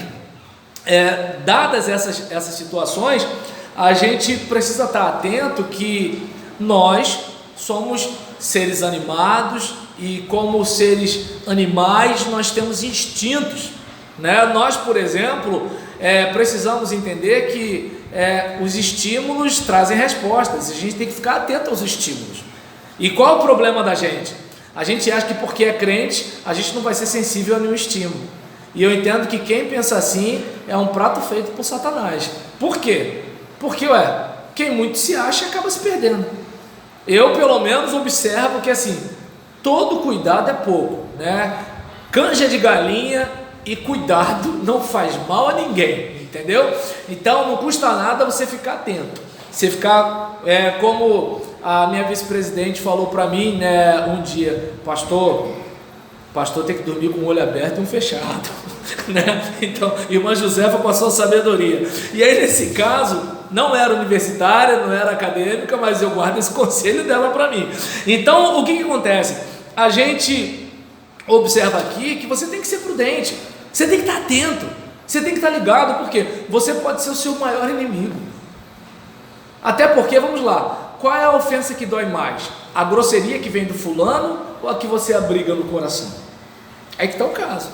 dadas essas situações, a gente precisa estar atento que nós somos seres animados, e como seres animais nós temos instintos, né? Nós, por exemplo, precisamos entender que os estímulos trazem respostas, a gente tem que ficar atento aos estímulos. E qual é o problema da gente? A gente acha que porque é crente a gente não vai ser sensível a nenhum estímulo, e eu entendo que quem pensa assim é um prato feito por Satanás. Por quê? Porque quem muito se acha acaba se perdendo. Eu pelo menos observo que assim, todo cuidado é pouco, né? Canja de galinha e cuidado não faz mal a ninguém, entendeu? Então não custa nada você ficar atento, você ficar, como a minha vice-presidente falou para mim, né, um dia, pastor tem que dormir com o olho aberto e um fechado, né? Então, irmã Josefa passou sabedoria, e aí nesse caso, não era universitária, não era acadêmica, mas eu guardo esse conselho dela para mim. Então, o que acontece? A gente observa aqui que você tem que ser prudente, você tem que estar atento, você tem que estar ligado, porque você pode ser o seu maior inimigo. Até porque, vamos lá, qual é a ofensa que dói mais? A grosseria que vem do fulano ou a que você abriga no coração? Aí que está o caso.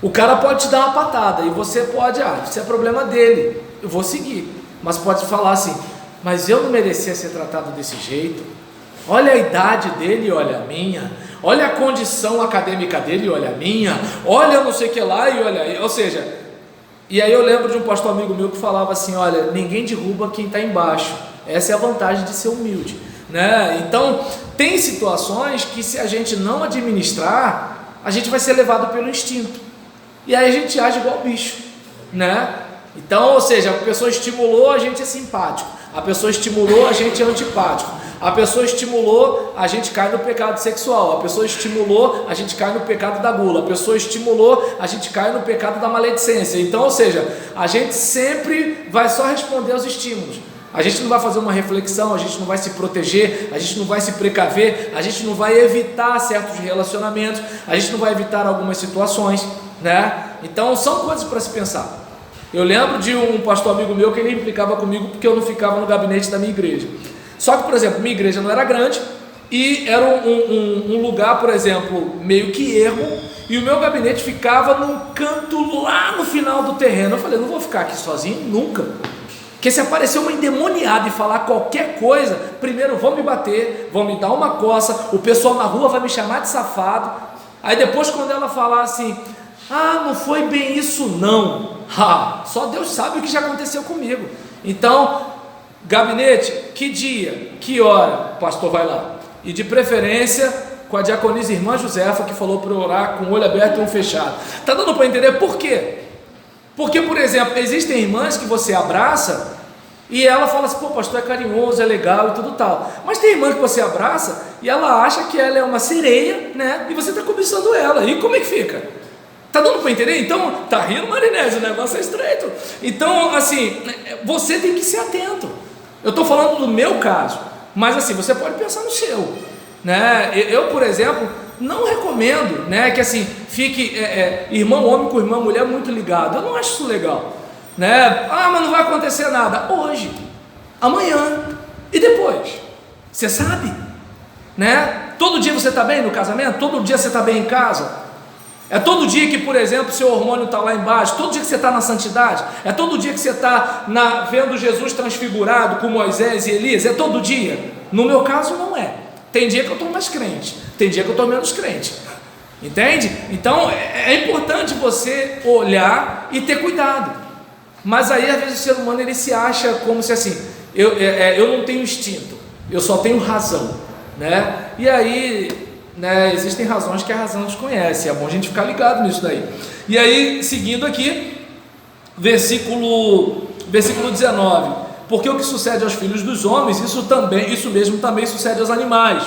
O cara pode te dar uma patada e você pode, isso é problema dele, eu vou seguir. Mas pode falar assim, mas eu não merecia ser tratado desse jeito. Olha a idade dele, olha a minha. Olha a condição acadêmica dele, olha a minha. Olha não sei o que lá e olha aí. Ou seja, e aí eu lembro de um pastor amigo meu que falava assim, olha, ninguém derruba quem está embaixo. Essa é a vantagem de ser humilde, né? Então, tem situações que se a gente não administrar, a gente vai ser levado pelo instinto. E aí a gente age igual bicho, né? Então, ou seja, a pessoa estimulou, a gente é simpático. A pessoa estimulou, a gente é antipático. A pessoa estimulou, a gente cai no pecado sexual. A pessoa estimulou, a gente cai no pecado da gula. A pessoa estimulou, a gente cai no pecado da maledicência. Então, ou seja, a gente sempre vai só responder aos estímulos. A gente não vai fazer uma reflexão, a gente não vai se proteger, a gente não vai se precaver, a gente não vai evitar certos relacionamentos, a gente não vai evitar algumas situações, né? Então, são coisas para se pensar. Eu lembro de um pastor amigo meu que ele implicava comigo porque eu não ficava no gabinete da minha igreja. Só que, por exemplo, minha igreja não era grande e era um lugar, por exemplo, meio que ermo, e o meu gabinete ficava num canto lá no final do terreno. Eu falei, não vou ficar aqui sozinho nunca, porque se aparecer uma endemoniada e falar qualquer coisa, primeiro vão me bater, vão me dar uma coça, o pessoal na rua vai me chamar de safado. Aí depois, quando ela falar assim, não foi bem isso não, só Deus sabe o que já aconteceu comigo. Então, gabinete, que dia, que hora, o pastor vai lá, e de preferência com a diaconisa irmã Josefa, que falou para eu orar com o olho aberto e um fechado. Está dando para entender por quê? Porque, por exemplo, existem irmãs que você abraça e ela fala assim, pô, pastor é carinhoso, é legal e tudo tal, mas tem irmã que você abraça e ela acha que ela é uma sereia, né? E você está cobiçando ela. E como é que fica? Tá dando para entender? Então, tá rindo, Marinese, o negócio é estreito. Então, assim, você tem que ser atento. Eu estou falando do meu caso, mas assim, você pode pensar no seu, né? Eu, por exemplo, não recomendo, né, que assim, fique irmão homem com irmã mulher muito ligado. Eu não acho isso legal, né? Ah, mas não vai acontecer nada. Hoje, amanhã e depois. Você sabe, né? Todo dia você está bem no casamento? Todo dia você está bem em casa? É todo dia que, por exemplo, seu hormônio está lá embaixo? Todo dia que você está na santidade? É todo dia que você está vendo Jesus transfigurado com Moisés e Elias? É todo dia? No meu caso não é. Tem dia que eu estou mais crente, tem dia que eu estou menos crente, entende? Então é importante você olhar e ter cuidado. Mas aí às vezes o ser humano ele se acha como se assim, eu não tenho instinto, eu só tenho razão, né? E aí, né, existem razões que a razão desconhece. É bom a gente ficar ligado nisso daí. E aí, seguindo aqui, versículo 19: porque o que sucede aos filhos dos homens, isso mesmo também sucede aos animais,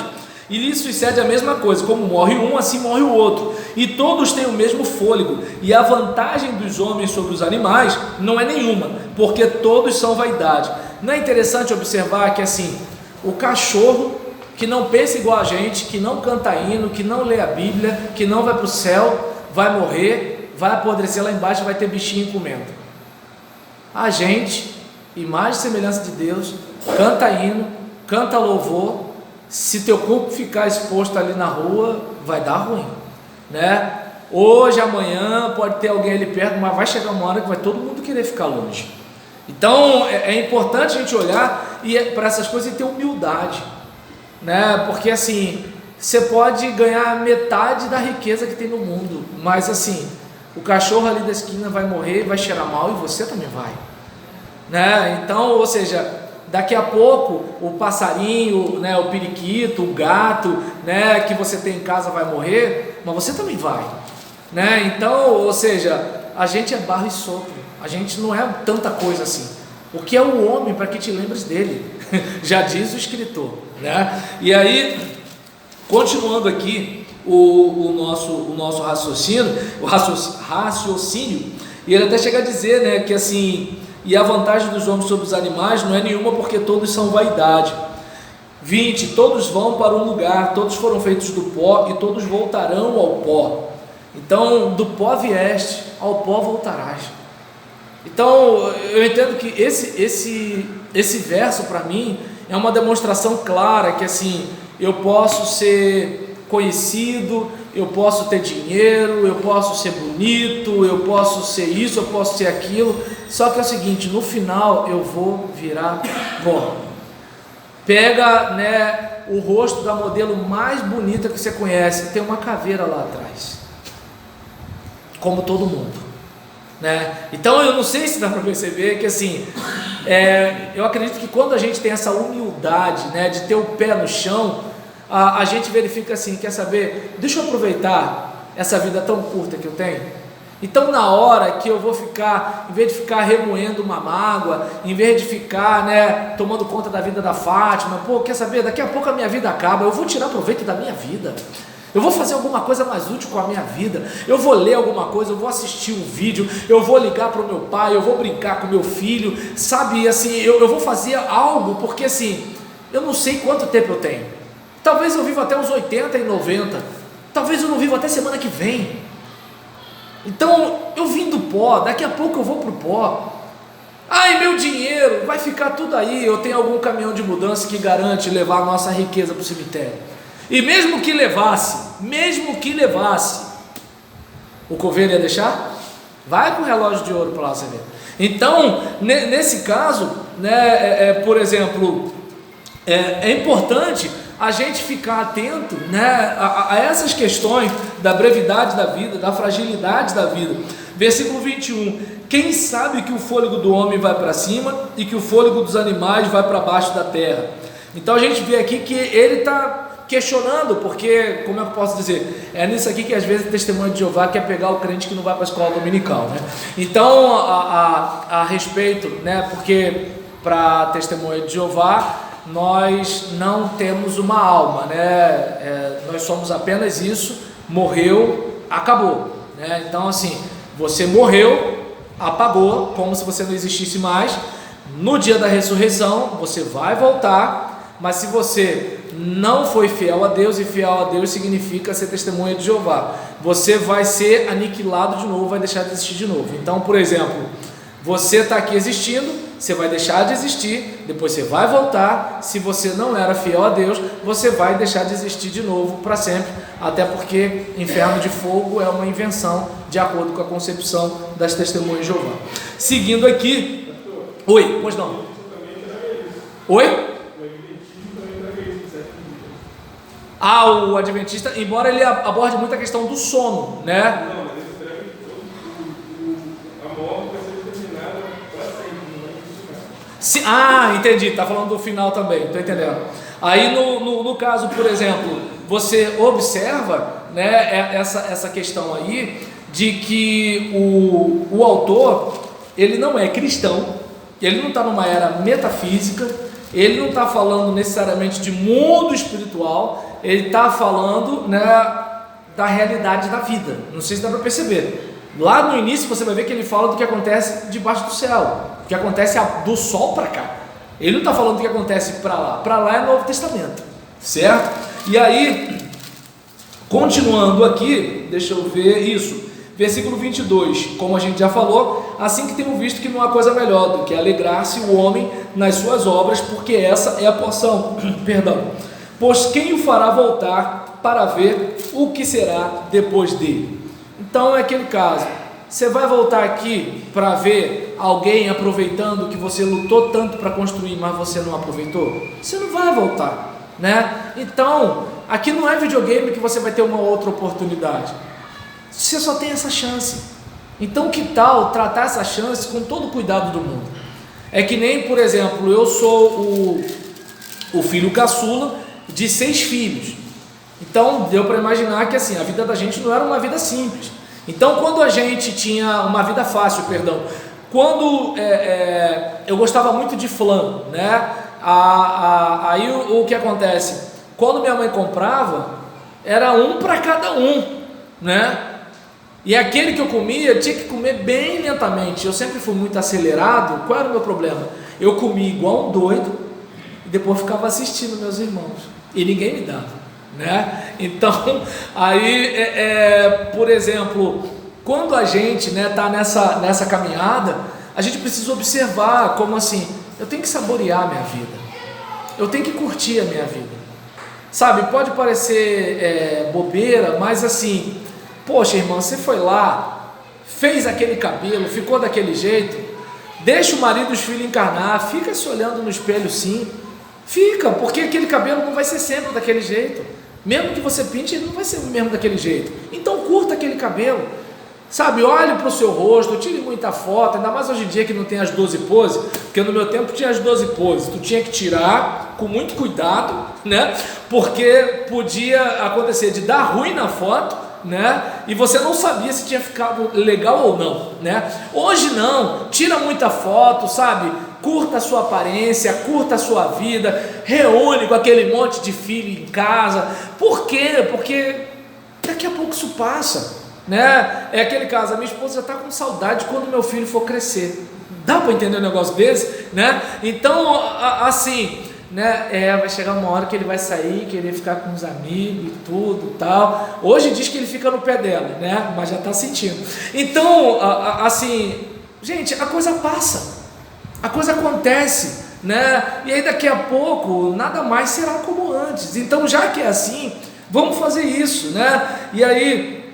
e lhes sucede a mesma coisa, como morre um, assim morre o outro, e todos têm o mesmo fôlego, e a vantagem dos homens sobre os animais não é nenhuma, porque todos são vaidade. Não é interessante observar que assim, o cachorro que não pensa igual a gente, que não canta hino, que não lê a Bíblia, que não vai para o céu, vai morrer, vai apodrecer lá embaixo, vai ter bichinho comendo. A gente, imagem e semelhança de Deus, canta hino, canta louvor. Se teu corpo ficar exposto ali na rua, vai dar ruim, né? Hoje, amanhã, pode ter alguém ali perto, mas vai chegar uma hora que vai todo mundo querer ficar longe. Então é importante a gente olhar para essas coisas e ter humildade, né? Porque assim, você pode ganhar metade da riqueza que tem no mundo, mas assim, o cachorro ali da esquina vai morrer, vai cheirar mal e você também vai, né? Então, ou seja, daqui a pouco o passarinho, né, o periquito, o gato, né, que você tem em casa vai morrer, mas você também vai, né? Então, ou seja, a gente é barro e sopro, a gente não é tanta coisa assim. O que é o homem para que te lembres dele? Já diz o escritor, né? E aí, continuando aqui o nosso raciocínio, e ele até chega a dizer, né, que assim, e a vantagem dos homens sobre os animais não é nenhuma, porque todos são vaidade. 20, todos vão para um lugar, todos foram feitos do pó e todos voltarão ao pó. Então, do pó vieste, ao pó voltarás. Então, eu entendo que esse verso para mim é uma demonstração clara que assim, eu posso ser conhecido, eu posso ter dinheiro, eu posso ser bonito, eu posso ser isso, eu posso ser aquilo, só que é o seguinte, no final eu vou virar pó. Pega, né, o rosto da modelo mais bonita que você conhece, tem uma caveira lá atrás, como todo mundo, né? Então eu não sei se dá para perceber que assim, eu acredito que quando a gente tem essa humildade, né, de ter o pé no chão, a gente verifica assim, quer saber, deixa eu aproveitar essa vida tão curta que eu tenho. Então na hora que eu vou ficar, em vez de ficar remoendo uma mágoa, em vez de ficar, né, tomando conta da vida da Fátima, pô, quer saber, daqui a pouco a minha vida acaba, eu vou tirar proveito da minha vida, eu vou fazer alguma coisa mais útil com a minha vida, eu vou ler alguma coisa, eu vou assistir um vídeo, eu vou ligar para o meu pai, eu vou brincar com meu filho, sabe, assim, eu vou fazer algo, porque assim, eu não sei quanto tempo eu tenho, talvez eu viva até os 80 e 90, talvez eu não viva até semana que vem. Então eu vim do pó, daqui a pouco eu vou para o pó. Ai, meu dinheiro, vai ficar tudo aí. Eu tenho algum caminhão de mudança que garante levar a nossa riqueza para o cemitério. E mesmo que levasse, o coveiro ia deixar? Vai com o relógio de ouro para lá você ver. Então, nesse caso, né, por exemplo, é importante a gente ficar atento, né, a essas questões da brevidade da vida, da fragilidade da vida. Versículo 21, quem sabe que o fôlego do homem vai para cima e que o fôlego dos animais vai para baixo da terra? Então a gente vê aqui que ele está questionando, porque, como é que eu posso dizer, é nisso aqui que às vezes o testemunho de Jeová quer pegar o crente que não vai para a escola dominical, né? Então a respeito, né, porque para testemunho de Jeová nós não temos uma alma, né? Nós somos apenas isso, morreu, acabou, né? Então assim, você morreu, apagou, como se você não existisse mais. No dia da ressurreição você vai voltar, mas se você não foi fiel a Deus, e fiel a Deus significa ser testemunha de Jeová, você vai ser aniquilado de novo, vai deixar de existir de novo. Então, por exemplo, você está aqui existindo, você vai deixar de existir, depois você vai voltar. Se você não era fiel a Deus, você vai deixar de existir de novo para sempre, até porque inferno de fogo é uma invenção de acordo com a concepção das testemunhas de Jeová. Seguindo aqui, oi, pois não? Oi? O adventista, embora ele aborde muito a questão do sono, né? Não, mas ele prega que a morte vai ser determinada para sempre, não vai funcionar. Entendi, tá falando do final também, tô entendendo. Aí no caso, por exemplo, você observa, né, essa questão aí de que o autor, ele não é cristão, ele não está numa era metafísica, ele não está falando necessariamente de mundo espiritual, ele está falando, né, da realidade da vida. Não sei se dá para perceber. Lá no início você vai ver que ele fala do que acontece debaixo do céu, o que acontece do sol para cá. Ele não está falando do que acontece para lá. Para lá é Novo Testamento, certo? E aí, continuando aqui, deixa eu ver isso. Versículo 22, como a gente já falou, assim que temos visto que não há coisa melhor do que alegrar-se o homem nas suas obras, porque essa é a porção, perdão, pois quem o fará voltar para ver o que será depois dele? Então é aquele caso, você vai voltar aqui para ver alguém aproveitando que você lutou tanto para construir, mas você não aproveitou? Você não vai voltar, né? Então, aqui não é videogame que você vai ter uma outra oportunidade. Você só tem essa chance. Então que tal tratar essa chance com todo o cuidado do mundo? É que nem, por exemplo, eu sou o filho caçula de 6 filhos. Então deu para imaginar que assim, a vida da gente não era uma vida simples. Então quando a gente tinha uma vida fácil, quando eu gostava muito de flan, né? Aí o que acontece? Quando minha mãe comprava, era um para cada um, né? E aquele que eu comia, tinha que comer bem lentamente. Eu sempre fui muito acelerado. Qual era o meu problema? Eu comia igual um doido e depois ficava assistindo meus irmãos. E ninguém me dava, né? Então, aí, por exemplo, quando a gente, né, tá nessa caminhada, a gente precisa observar como assim, eu tenho que saborear a minha vida. Eu tenho que curtir a minha vida. Sabe, pode parecer bobeira, mas assim... Poxa, irmã, você foi lá, fez aquele cabelo, ficou daquele jeito, deixa o marido e os filhos encarnar, fica se olhando no espelho sim, fica, porque aquele cabelo não vai ser sempre daquele jeito, mesmo que você pinte, ele não vai ser mesmo daquele jeito, então curta aquele cabelo, sabe, olhe para o seu rosto, tire muita foto, ainda mais hoje em dia que não tem as 12 poses, porque no meu tempo tinha as 12 poses, tu tinha que tirar com muito cuidado, né, porque podia acontecer de dar ruim na foto, né? E você não sabia se tinha ficado legal ou não, né? Hoje não, tira muita foto, sabe? Curta a sua aparência, curta a sua vida, reúne com aquele monte de filho em casa. Por quê? Porque daqui a pouco isso passa, né? É aquele caso, a minha esposa já está com saudade quando meu filho for crescer. Dá para entender um negócio desse, né? Então, assim... né? Vai chegar uma hora que ele vai sair, querer ficar com os amigos e tudo tal. Hoje diz que ele fica no pé dela, né? Mas já está sentindo. Então, assim, gente, a coisa passa, a coisa acontece, né? E aí daqui a pouco nada mais será como antes. Então, já que é assim, vamos fazer isso, né? E aí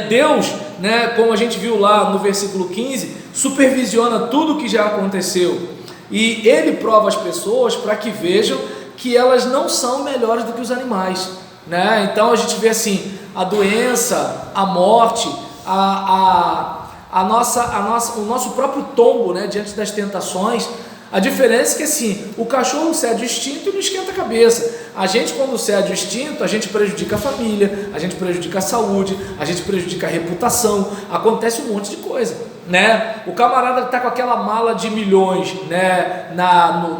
Deus, né? Como a gente viu lá no versículo 15, supervisiona tudo o que já aconteceu. E ele prova as pessoas para que vejam que elas não são melhores do que os animais, né? Então a gente vê assim, a doença, a morte, o nosso próprio tombo, né, diante das tentações. A diferença é que assim, o cachorro cede o instinto e não esquenta a cabeça. A gente, quando cede o instinto, a gente prejudica a família, a gente prejudica a saúde, a gente prejudica a reputação, acontece um monte de coisa, né? O camarada está com aquela mala de milhões, né,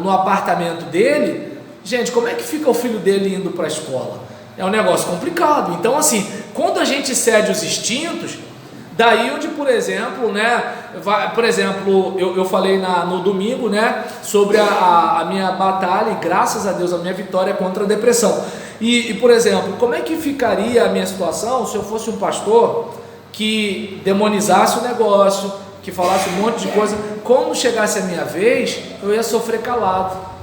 no apartamento dele, Gente, como é que fica o filho dele indo para a escola? É um negócio complicado. Então, assim, quando a gente cede os instintos, daí onde, por exemplo, né, eu falei no domingo, né, sobre a minha batalha e graças a Deus a minha vitória contra a depressão. E, por exemplo, como é que ficaria a minha situação se eu fosse um pastor que demonizasse o negócio, que falasse um monte de coisa? Quando chegasse a minha vez, eu ia sofrer calado.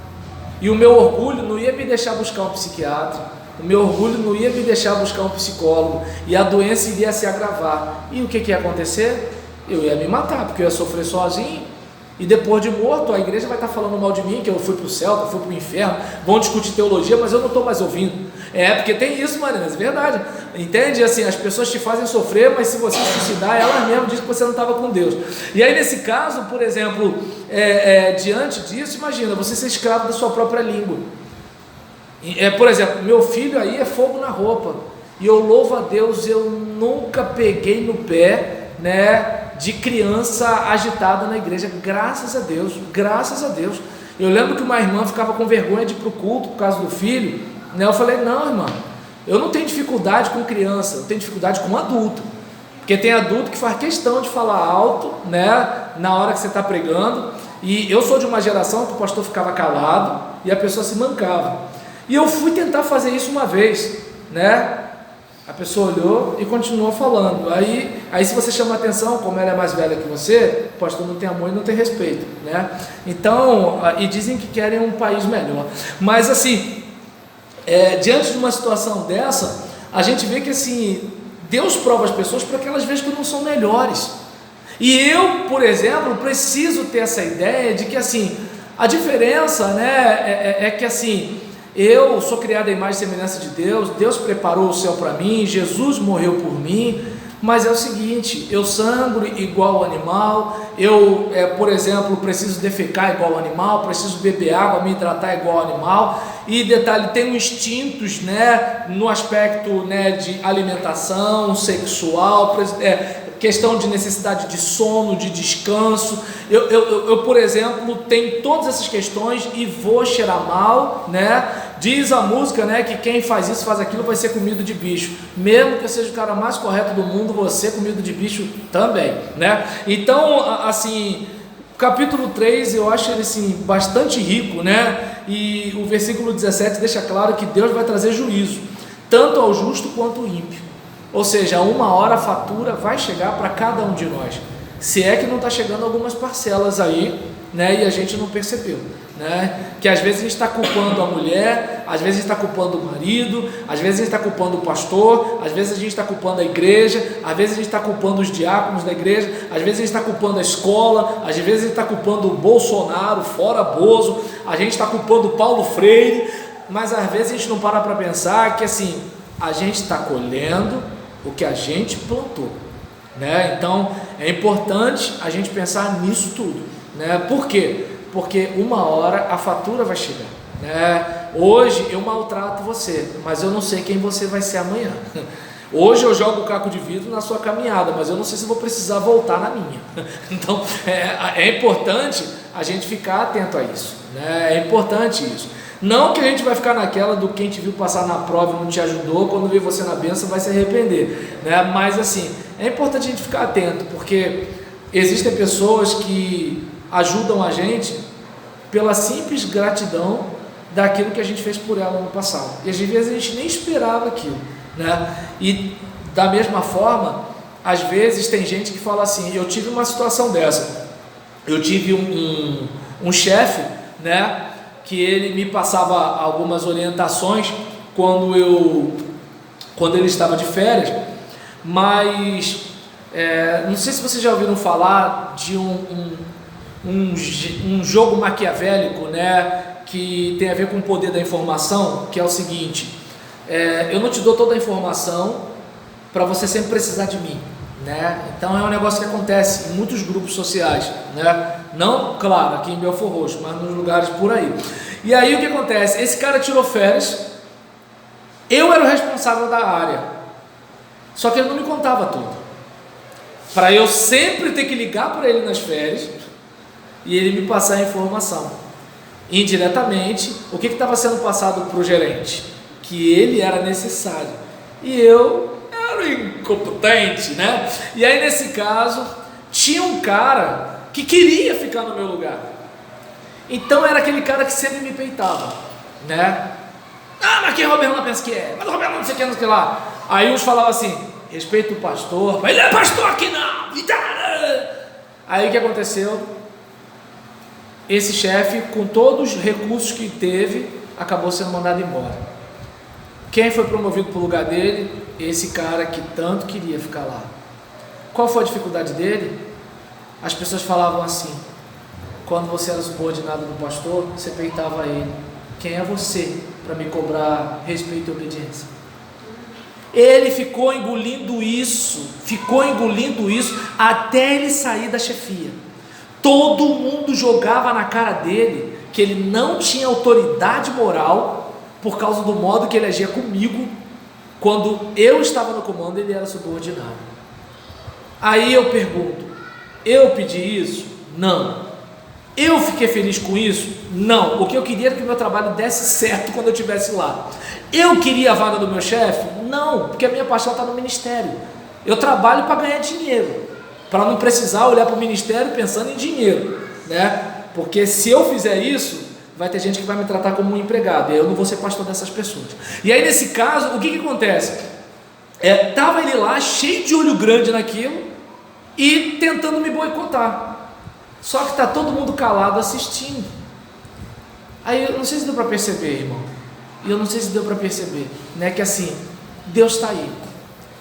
E o meu orgulho não ia me deixar buscar um psiquiatra, o meu orgulho não ia me deixar buscar um psicólogo, e a doença iria se agravar. E o que ia acontecer? Eu ia me matar, porque eu ia sofrer sozinho. E depois de morto, a igreja vai estar falando mal de mim, que eu fui para o céu, que eu fui para o inferno, vão discutir teologia, mas eu não estou mais ouvindo. Porque tem isso, Marinas, é verdade. Entende? Assim, as pessoas te fazem sofrer, mas se você suicidar, elas mesmas dizem que você não estava com Deus. E aí, nesse caso, por exemplo, diante disso, imagina, você ser escravo da sua própria língua. Por exemplo, meu filho aí é fogo na roupa, e eu louvo a Deus, eu nunca peguei no pé, né, de criança agitada na igreja, graças a Deus, graças a Deus. Eu lembro que uma irmã ficava com vergonha de ir para o culto por causa do filho, né? Eu falei, não, irmã, eu não tenho dificuldade com criança, eu tenho dificuldade com adulto, porque tem adulto que faz questão de falar alto, né, na hora que você está pregando, e eu sou de uma geração que o pastor ficava calado e a pessoa se mancava, e eu fui tentar fazer isso uma vez, né? A pessoa olhou e continuou falando. Aí se você chama atenção, como ela é mais velha que você, o pastor não tem amor e não tem respeito, né? Então, e dizem que querem um país melhor. Mas assim, diante de uma situação dessa, a gente vê que assim, Deus prova as pessoas para que elas vejam que não são melhores. E eu, por exemplo, preciso ter essa ideia de que assim, a diferença, né, é que assim, eu sou criado à imagem e semelhança de Deus, Deus preparou o céu para mim, Jesus morreu por mim, mas é o seguinte, eu sangro igual ao animal, eu, por exemplo, preciso defecar igual ao animal, preciso beber água, me hidratar igual ao animal, e detalhe, tenho instintos, né, no aspecto, né, de alimentação, sexual, questão de necessidade de sono, de descanso. Eu, por exemplo, tenho todas essas questões e vou cheirar mal, né? Diz a música, né, que quem faz isso, faz aquilo, vai ser comido de bicho. Mesmo que eu seja o cara mais correto do mundo, você é comido de bicho também, né? Então, assim, o capítulo 3, eu acho ele, assim, bastante rico, né? E o versículo 17 deixa claro que Deus vai trazer juízo, tanto ao justo quanto ao ímpio. Ou seja, uma hora a fatura vai chegar para cada um de nós, se é que não está chegando algumas parcelas aí, né, e a gente não percebeu, né, que às vezes a gente está culpando a mulher, às vezes a gente está culpando o marido, às vezes a gente está culpando o pastor, às vezes a gente está culpando a igreja, às vezes a gente está culpando os diáconos da igreja, às vezes a gente está culpando a escola, às vezes a gente está culpando o Bolsonaro, fora Bozo, a gente está culpando o Paulo Freire, mas às vezes a gente não para pensar que assim, a gente está colhendo o que a gente plantou, né? Então é importante a gente pensar nisso tudo, né? Por quê? Porque uma hora a fatura vai chegar, né? Hoje eu maltrato você, mas eu não sei quem você vai ser amanhã. Hoje eu jogo o caco de vidro na sua caminhada, mas eu não sei se vou precisar voltar na minha. Então é importante a gente ficar atento a isso, né? É importante isso. Não que a gente vai ficar naquela do quem te viu passar na prova e não te ajudou, quando vê você na bênção vai se arrepender, né? Mas assim, é importante a gente ficar atento, porque existem pessoas que ajudam a gente pela simples gratidão daquilo que a gente fez por ela no passado, e às vezes a gente nem esperava aquilo, né? E da mesma forma, às vezes tem gente que fala assim, eu tive uma situação dessa, eu tive um chefe, né, que ele me passava algumas orientações quando ele estava de férias, mas não sei se vocês já ouviram falar de um jogo maquiavélico, né, que tem a ver com o poder da informação, que é o seguinte, eu não te dou toda a informação para você sempre precisar de mim, né? Então é um negócio que acontece em muitos grupos sociais, né? Não, claro, aqui em Belfor Roxo, mas nos lugares por aí. E aí o que acontece? Esse cara tirou férias, eu era o responsável da área, só que ele não me contava tudo, para eu sempre ter que ligar para ele nas férias e ele me passar a informação. Indiretamente, o que estava sendo passado para o gerente? Que ele era necessário. E eu era incompetente, né? E aí, nesse caso, tinha um cara que queria ficar no meu lugar. Então, era aquele cara que sempre me peitava, né? Ah, mas quem Roberto não pensa que é? Mas o Roberto não sei o que, não sei o que lá. Aí uns falavam assim, respeita o pastor. Ele não é pastor aqui não. Aí o que aconteceu? Esse chefe, com todos os recursos que teve, acabou sendo mandado embora. Quem foi promovido para o lugar dele? Esse cara que tanto queria ficar lá. Qual foi a dificuldade dele? As pessoas falavam assim, quando você era subordinado do pastor, você peitava ele. Quem é você para me cobrar respeito e obediência? Ele ficou engolindo isso até ele sair da chefia. Todo mundo jogava na cara dele que ele não tinha autoridade moral por causa do modo que ele agia comigo. Quando eu estava no comando, ele era subordinado. Aí eu pergunto, eu pedi isso? Não. Eu fiquei feliz com isso? Não. O que eu queria era que o meu trabalho desse certo quando eu estivesse lá. Eu queria a vaga do meu chefe? Não, porque a minha paixão está no ministério. Eu trabalho para ganhar dinheiro, para não precisar olhar para o ministério pensando em dinheiro, né? Porque se eu fizer isso, vai ter gente que vai me tratar como um empregado, e eu não vou ser pastor dessas pessoas. E aí, nesse caso, o que acontece? Estava ele lá, cheio de olho grande naquilo, e tentando me boicotar. Só que está todo mundo calado assistindo. Aí eu não sei se deu para perceber, irmão. E eu não sei se deu para perceber, né? Que assim, Deus está aí.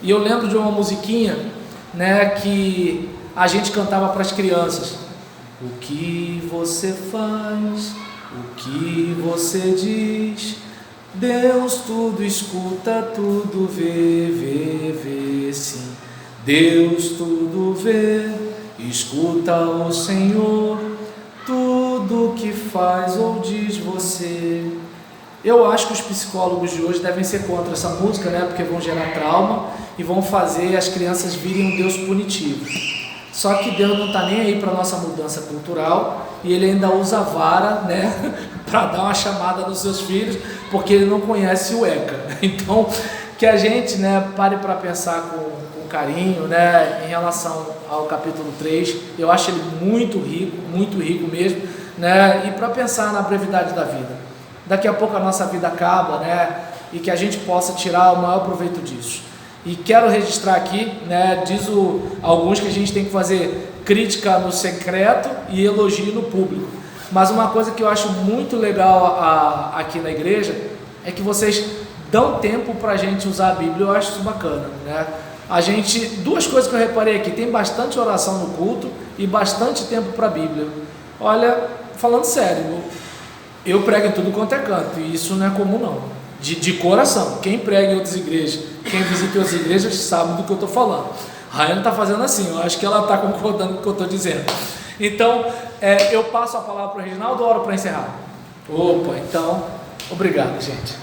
E eu lembro de uma musiquinha, né? Que a gente cantava para as crianças. O que você faz? O que você diz? Deus tudo escuta, tudo vê sim. Deus tudo vê, escuta o Senhor, tudo que faz ou diz você. Eu acho que os psicólogos de hoje devem ser contra essa música, né? Porque vão gerar trauma e vão fazer as crianças virem um Deus punitivo. Só que Deus não está nem aí para a nossa mudança cultural, e Ele ainda usa a vara, né? Para dar uma chamada nos seus filhos, porque Ele não conhece o ECA. Então, que a gente, né, pare para pensar com carinho, né, em relação ao capítulo 3, eu acho ele muito rico mesmo, né, e para pensar na brevidade da vida. Daqui a pouco a nossa vida acaba, né, e que a gente possa tirar o maior proveito disso. E quero registrar aqui, né, alguns que a gente tem que fazer crítica no secreto e elogio no público. Mas uma coisa que eu acho muito legal aqui na igreja é que vocês dão tempo para a gente usar a Bíblia. Eu acho isso bacana, né? Duas coisas que eu reparei aqui: tem bastante oração no culto e bastante tempo para a Bíblia. Olha, falando sério, eu prego em tudo quanto é canto, e isso não é comum não, de coração. Quem prega em outras igrejas, quem visita outras igrejas, sabe do que eu estou falando. A Rayane está fazendo assim, eu acho que ela está concordando com o que eu estou dizendo. Então, eu passo a palavra para o Reginaldo, oro para encerrar. Opa, então, obrigado, gente.